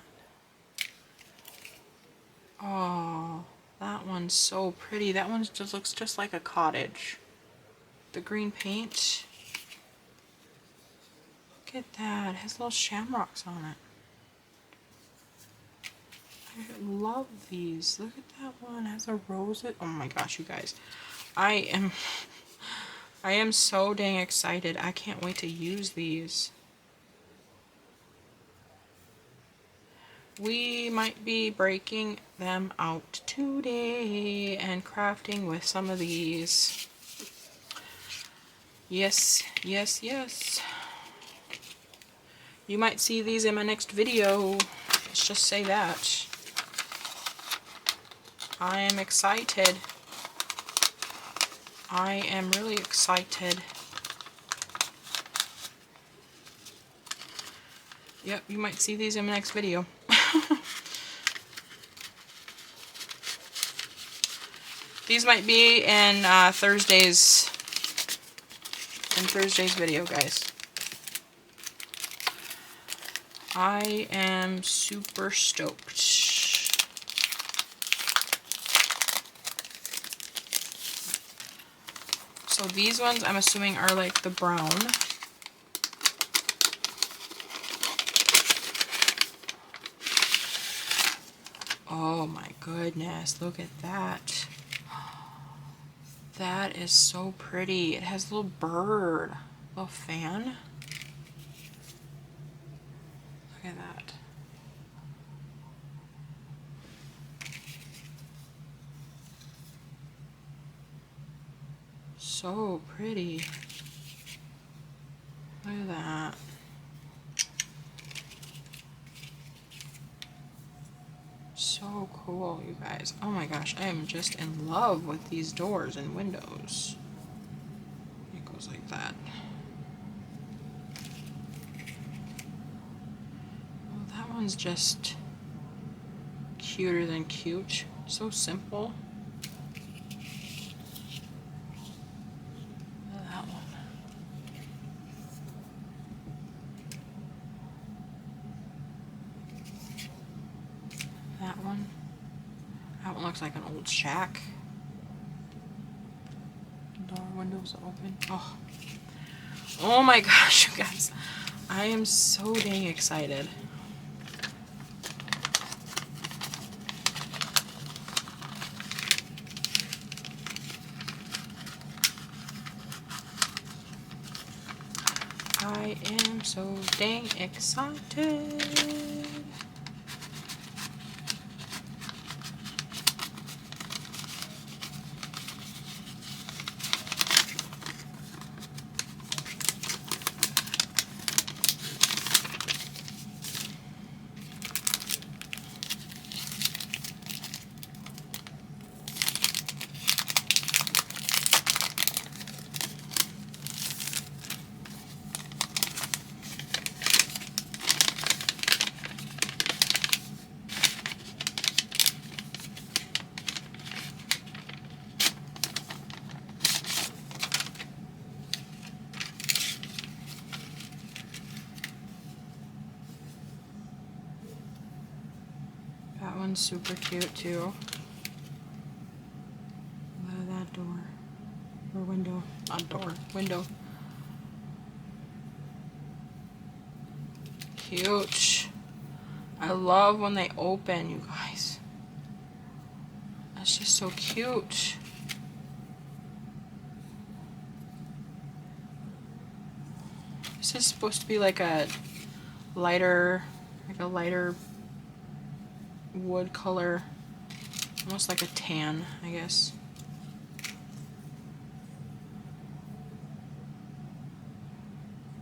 Oh, that one's so pretty. That one just looks just like a cottage. The green paint. Look at that. It has little shamrocks on it. I love these. Look at that one. It has a rose. Oh my gosh, you guys. I am so dang excited. I can't wait to use these. We might be breaking them out today and crafting with some of these. Yes, yes, yes. You might see these in my next video. Let's just say that. I am excited. I am really excited. Yep, you might see these in my next video. These might be in Thursday's video, guys. I am super stoked. So these ones I'm assuming are like the brown. Oh my goodness, look at that. That is so pretty. It has a little bird, a little fan. Look at that. So pretty. Look at that. So cool, you guys. Oh my gosh, I am just in love with these doors and windows. It goes like that. Well, that one's just cuter than cute. So simple. Look at that one. That one. That one looks like an old shack. Door windows open. Oh. Oh my gosh, you guys. I am so dang excited. I am so dang excited. That one's super cute too. Look at that door. Or window. Not door. Window. Cute. I love when they open, you guys. That's just so cute. This is supposed to be like a lighter wood color. Almost like a tan, I guess.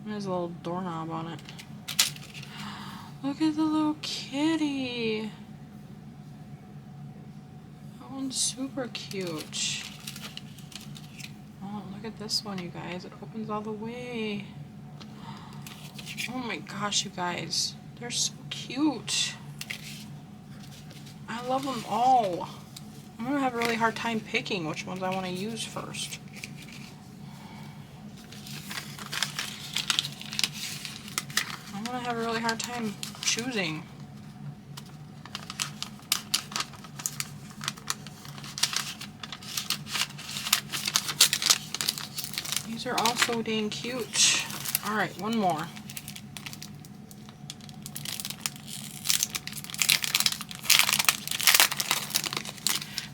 There's a little doorknob on it. Look at the little kitty. That one's super cute. Oh, look at this one, you guys. It opens all the way. Oh my gosh, you guys. They're so cute. I love them all. I'm gonna have a really hard time picking which ones I want to use first. I'm gonna have a really hard time choosing. These are all so dang cute. Alright, one more.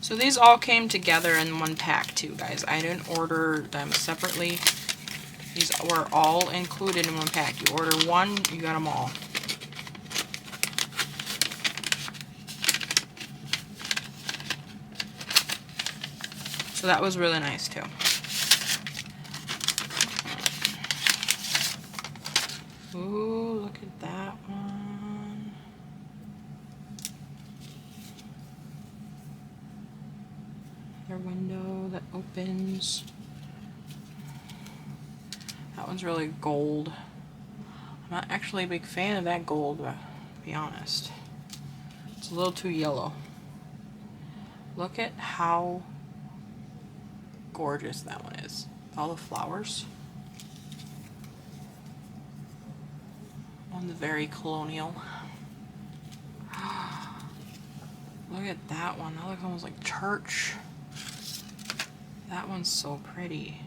So these all came together in one pack too, guys. I didn't order them separately. These were all included in one pack. You order one, you got them all. So that was really nice too. Ooh, look at that one. Another window that opens. That one's really gold. I'm not actually a big fan of that gold, to be honest. It's a little too yellow. Look at how gorgeous that one is. All the flowers. One's very colonial. Look at that one. That looks almost like church. That one's so pretty.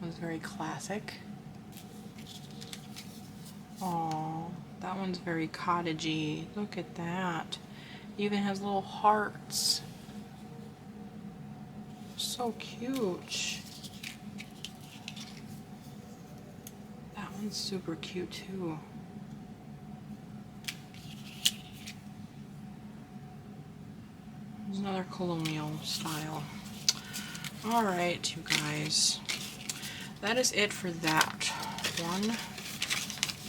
One's very classic. Oh, that one's very cottagey. Look at that. Even has little hearts. So cute. That one's super cute too. There's another colonial style. Alright, you guys. That is it for that one.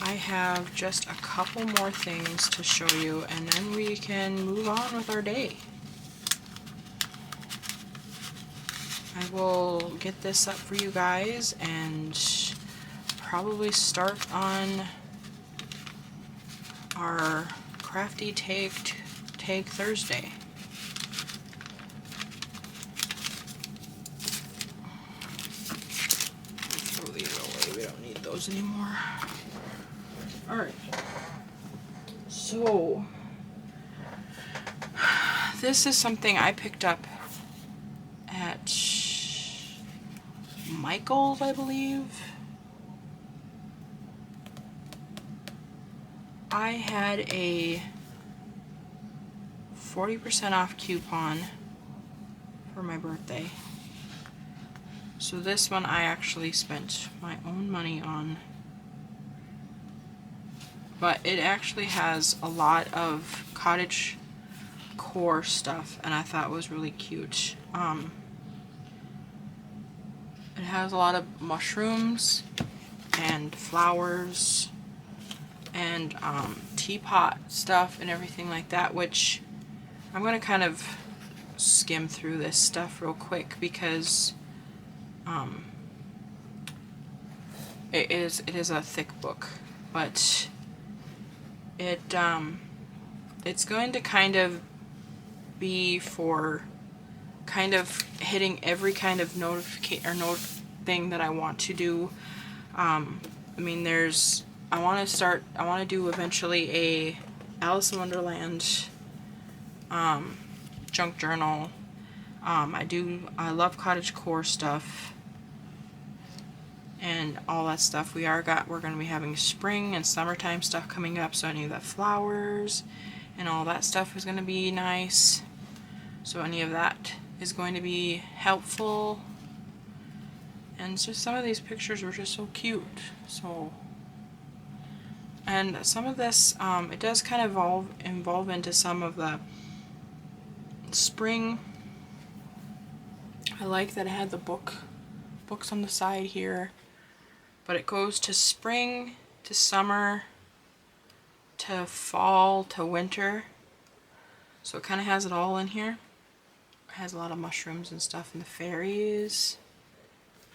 I have just a couple more things to show you, and then we can move on with our day. I will get this up for you guys and probably start on our Crafty Tag Thursday. Throw these away, we don't need those anymore. Alright, so this is something I picked up at Michael's, I believe. I had a 40% off coupon for my birthday. So this one I actually spent my own money on. But it actually has a lot of cottage core stuff, and I thought it was really cute. It has a lot of mushrooms and flowers and teapot stuff and everything like that, which I'm going to kind of skim through this stuff real quick because it is a thick book, but it's going to kind of be for kind of hitting every kind of notification or note thing that I want to do. I mean, I want to do eventually a Alice in Wonderland junk journal. I love cottage core stuff and all that stuff. We're going to be having spring and summertime stuff coming up, so any of the flowers and all that stuff is going to be nice. So any of that is going to be helpful. And just some of these pictures were just so cute. So, and some of this, it does kind of evolve into some of the spring. I like that it had the books on the side here, but it goes to spring, to summer, to fall, to winter. So it kind of has it all in here. It has a lot of mushrooms and stuff, and the fairies.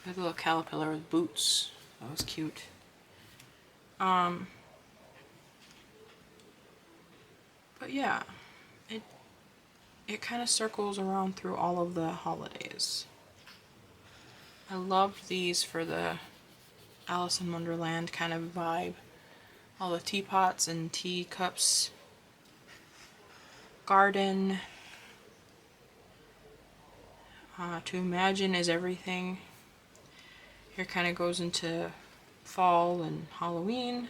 There's a little caterpillar with boots. That was cute. But yeah, it kind of circles around through all of the holidays. I loved these for the Alice in Wonderland kind of vibe. All the teapots and teacups. Garden. To imagine is everything. Here kind of goes into fall and Halloween.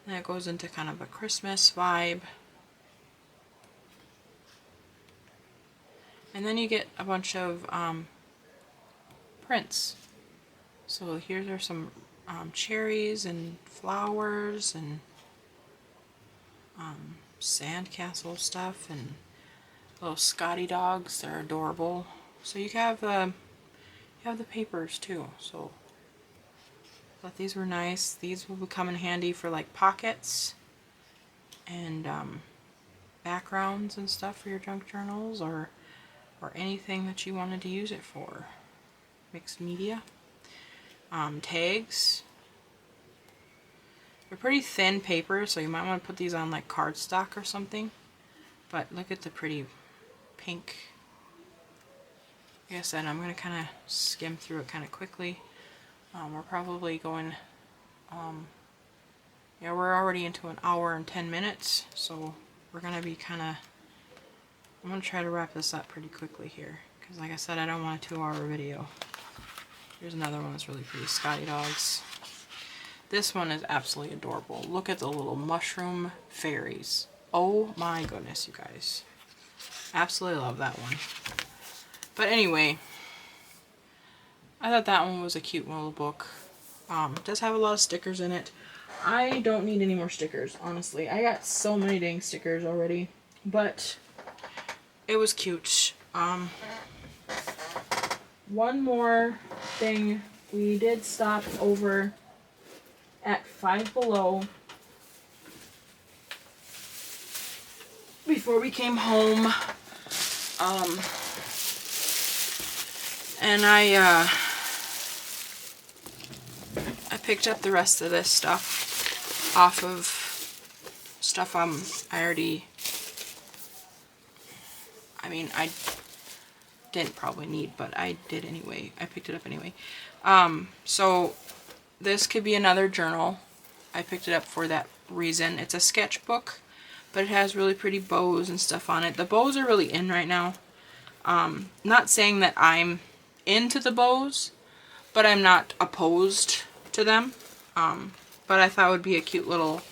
And it goes into kind of a Christmas vibe. And then you get a bunch of prints. So here are some cherries and flowers and sandcastle stuff and little Scotty dogs. They're adorable. So you have the papers too. So I thought these were nice. These will come in handy for like pockets and backgrounds and stuff for your junk journals or anything that you wanted to use it for. Mixed media. Tags. They're pretty thin paper, so you might want to put these on like cardstock or something. But look at the pretty pink. Like I said, I'm going to kind of skim through it kind of quickly. We're probably going, yeah, we're already into an hour and 10 minutes, so we're going to be kind of, I'm going to try to wrap this up pretty quickly here, because like I said, I don't want a 2-hour video. Here's another one that's really pretty, Scotty dogs. This one is absolutely adorable. Look at the little mushroom fairies. Oh my goodness, you guys. Absolutely love that one. But anyway, I thought that one was a cute little book. It does have a lot of stickers in it. I don't need any more stickers, honestly. I got so many dang stickers already. But it was cute. One more thing. We did stop over at Five Below before we came home. And I picked up the rest of this stuff off of stuff I didn't probably need, but I did anyway. I picked it up anyway. So this could be another journal. I picked it up for that reason. It's a sketchbook, but it has really pretty bows and stuff on it. The bows are really in right now. Not saying that I'm into the bows, but I'm not opposed to them. But I thought it would be a cute little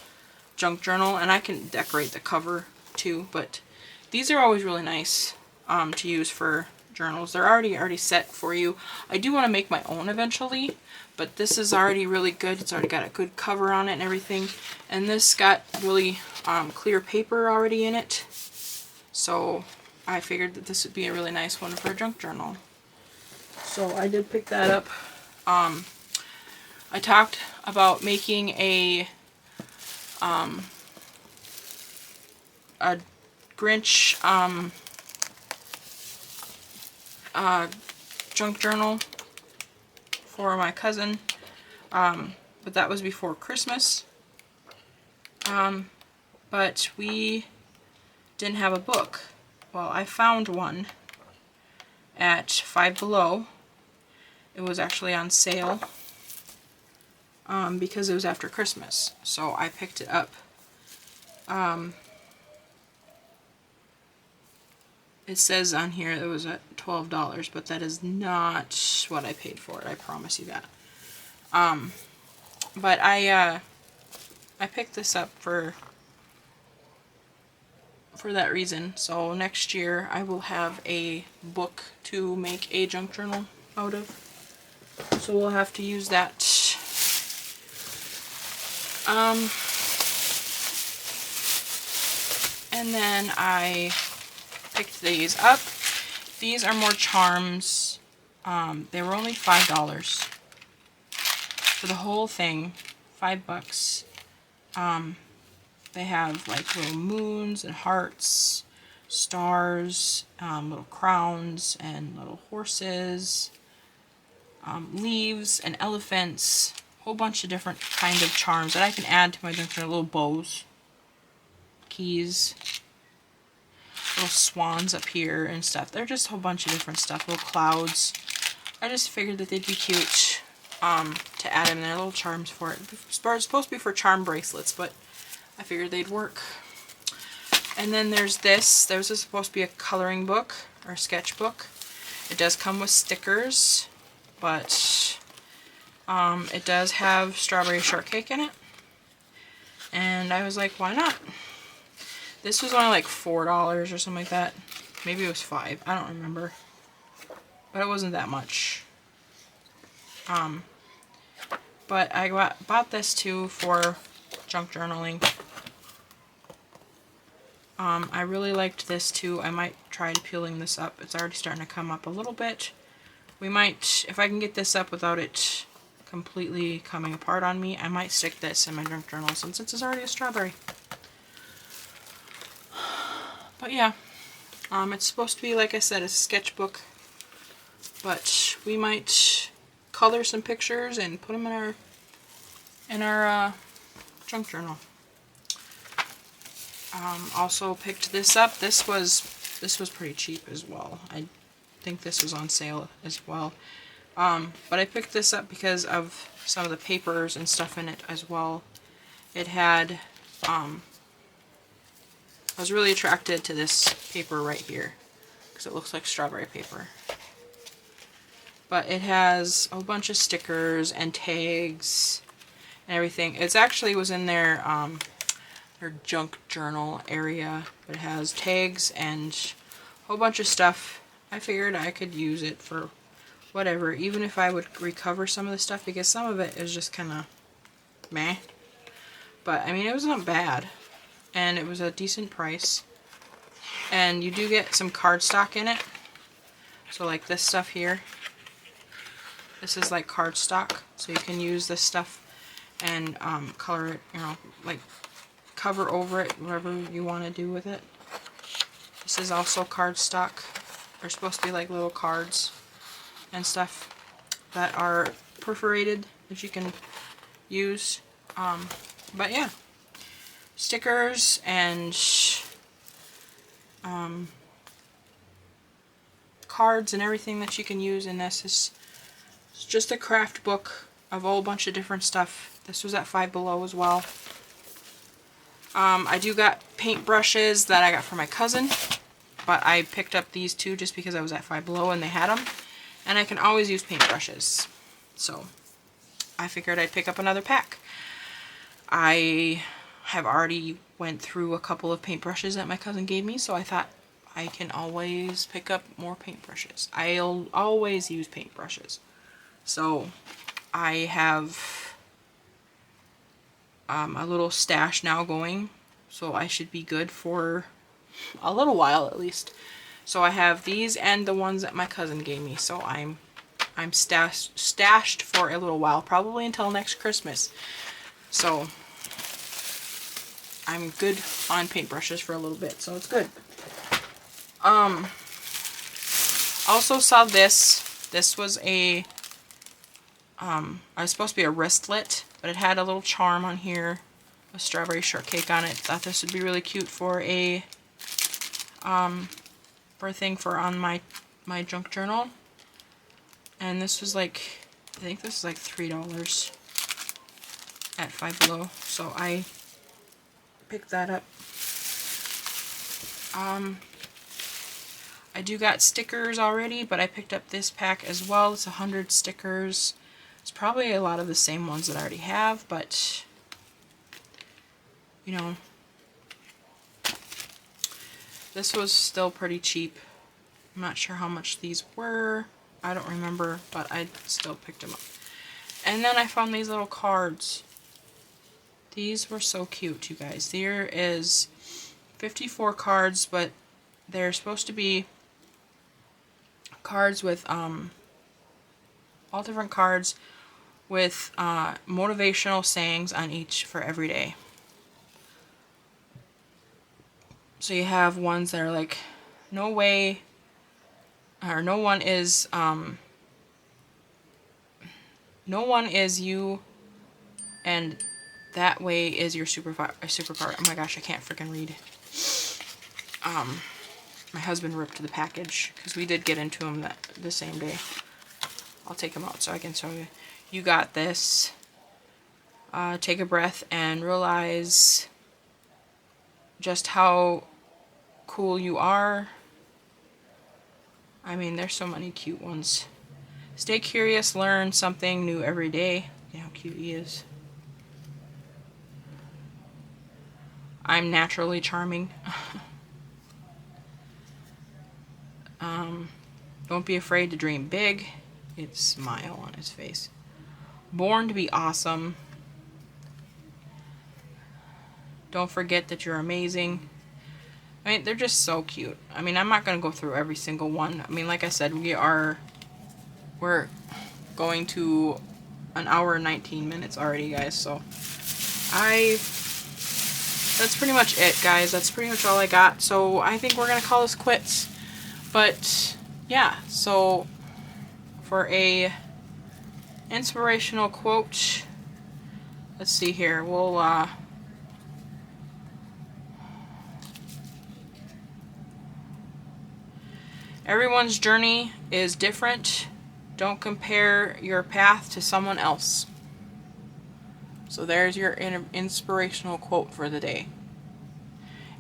junk journal, and I can decorate the cover too, but these are always really nice to use for journals. They're already set for you. I do want to make my own eventually, but this is already really good. It's already got a good cover on it and everything, and this got really clear paper already in it, so I figured that this would be a really nice one for a junk journal. So I did pick that up. I talked about making a Grinch junk journal for my cousin, but that was before Christmas. But we didn't have a book. Well, I found one at Five Below. It was actually on sale because it was after Christmas, so I picked it up. It says on here it was at $12, but that is not what I paid for it, I promise you that. But I picked this up for that reason. So next year I will have a book to make a junk journal out of. So we'll have to use that. And then I picked these up. These are more charms. They were only $5 for the whole thing. $5. They have like little moons and hearts, stars, little crowns and little horses, leaves and elephants, a whole bunch of different kind of charms that I can add to my junk journal. Little bows, keys, little swans up here and stuff. They're just a whole bunch of different stuff, little clouds. I just figured that they'd be cute to add in there, little charms for it. It's supposed to be for charm bracelets, but I figured they'd work. And then there's this. This is supposed to be a coloring book or a sketchbook. It does come with stickers, but it does have strawberry shortcake in it. And I was like, why not? This was only like $4 or something like that. Maybe it was $5. I don't remember. But it wasn't that much. But I bought this too for junk journaling. I really liked this too. I might try peeling this up. It's already starting to come up a little bit. We might, if I can get this up without it completely coming apart on me, I might stick this in my junk journal since it's already a strawberry. But yeah, it's supposed to be, like I said, a sketchbook. But we might color some pictures and put them in our junk journal. Also picked this up. This was pretty cheap as well. I think this was on sale as well. But I picked this up because of some of the papers and stuff in it as well. It had, I was really attracted to this paper right here because it looks like strawberry paper. But it has a whole bunch of stickers and tags and everything. It's actually was in their junk journal area, but it has tags and a whole bunch of stuff. I figured I could use it for whatever, even if I would recover some of the stuff, because some of it is just kind of meh. But I mean, it was not bad, and it was a decent price. And you do get some cardstock in it. So like this stuff here, this is like cardstock, so you can use this stuff and color it, you know, like cover over it, whatever you want to do with it. This is also cardstock. They're supposed to be like little cards and stuff that are perforated that you can use. But yeah, stickers and cards and everything that you can use in this. It's just a craft book of a whole bunch of different stuff. This was at Five Below as well. I do got paint brushes that I got from my cousin, but I picked up these two just because I was at Five Below and they had them, and I can always use paint brushes, so I figured I'd pick up another pack. I have already went through a couple of paintbrushes that my cousin gave me, so I thought I can always pick up more paintbrushes. I'll always use paintbrushes. So I have a little stash now going, so I should be good for a little while at least. So I have these and the ones that my cousin gave me, so I'm stashed for a little while, probably until next Christmas. So I'm good on paintbrushes for a little bit, so it's good. Also saw this. This was a it was supposed to be a wristlet, but it had a little charm on here, a strawberry shortcake on it. Thought this would be really cute for a thing for on my junk journal. And this was like, I think this is like $3 at Five Below, so I picked that up. I do got stickers already, but I picked up this pack as well. It's 100 stickers. It's probably a lot of the same ones that I already have, but you know, this was still pretty cheap. I'm not sure how much these were. I don't remember, but I still picked them up. And then I found these little cards. These were so cute, you guys. There is 54 cards, but they're supposed to be cards with all different cards with motivational sayings on each for every day. So you have ones that are like, no way, or no one is you, and that way is your superpower. Oh my gosh, I can't freaking read. My husband ripped the package because we did get into them the same day. I'll take them out so I can show you. You got this. Take a breath and realize just how cool you are. I mean, there's so many cute ones. Stay curious, learn something new every day. Yeah, how cute he is. I'm naturally charming. Don't be afraid to dream big. It's a smile on his face. Born to be awesome. Don't forget that you're amazing. I mean, they're just so cute. I mean, I'm not going to go through every single one. I mean, like I said, we're going to an hour and 19 minutes already, guys. So that's pretty much it, guys. That's pretty much all I got. So I think we're going to call this quits. But yeah, so for a inspirational quote, let's see here. We'll everyone's journey is different. Don't compare your path to someone else. So there's your inspirational quote for the day.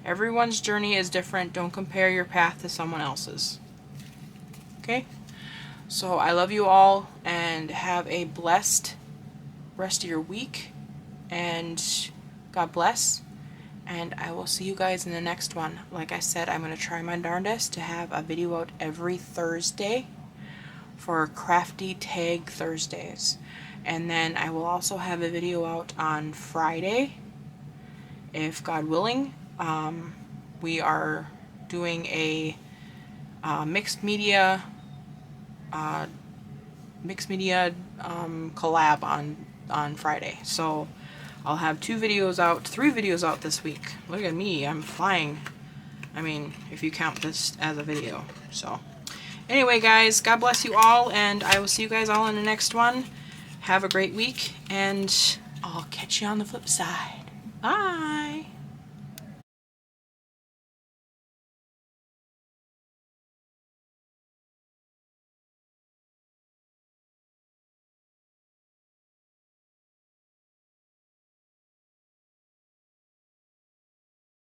Everyone's journey is different. Don't compare your path to someone else's. Okay? So I love you all and have a blessed rest of your week. and God bless. And I will see you guys in the next one. Like I said, I'm going to try my darndest to have a video out every Thursday for Crafty Tag Thursdays. And then I will also have a video out on Friday, if God willing. We are doing a mixed media collab on Friday. So I'll have 3 videos out this week. Look at me, I'm flying. I mean, if you count this as a video. So anyway, guys, God bless you all, and I will see you guys all in the next one. Have a great week, and I'll catch you on the flip side. Bye!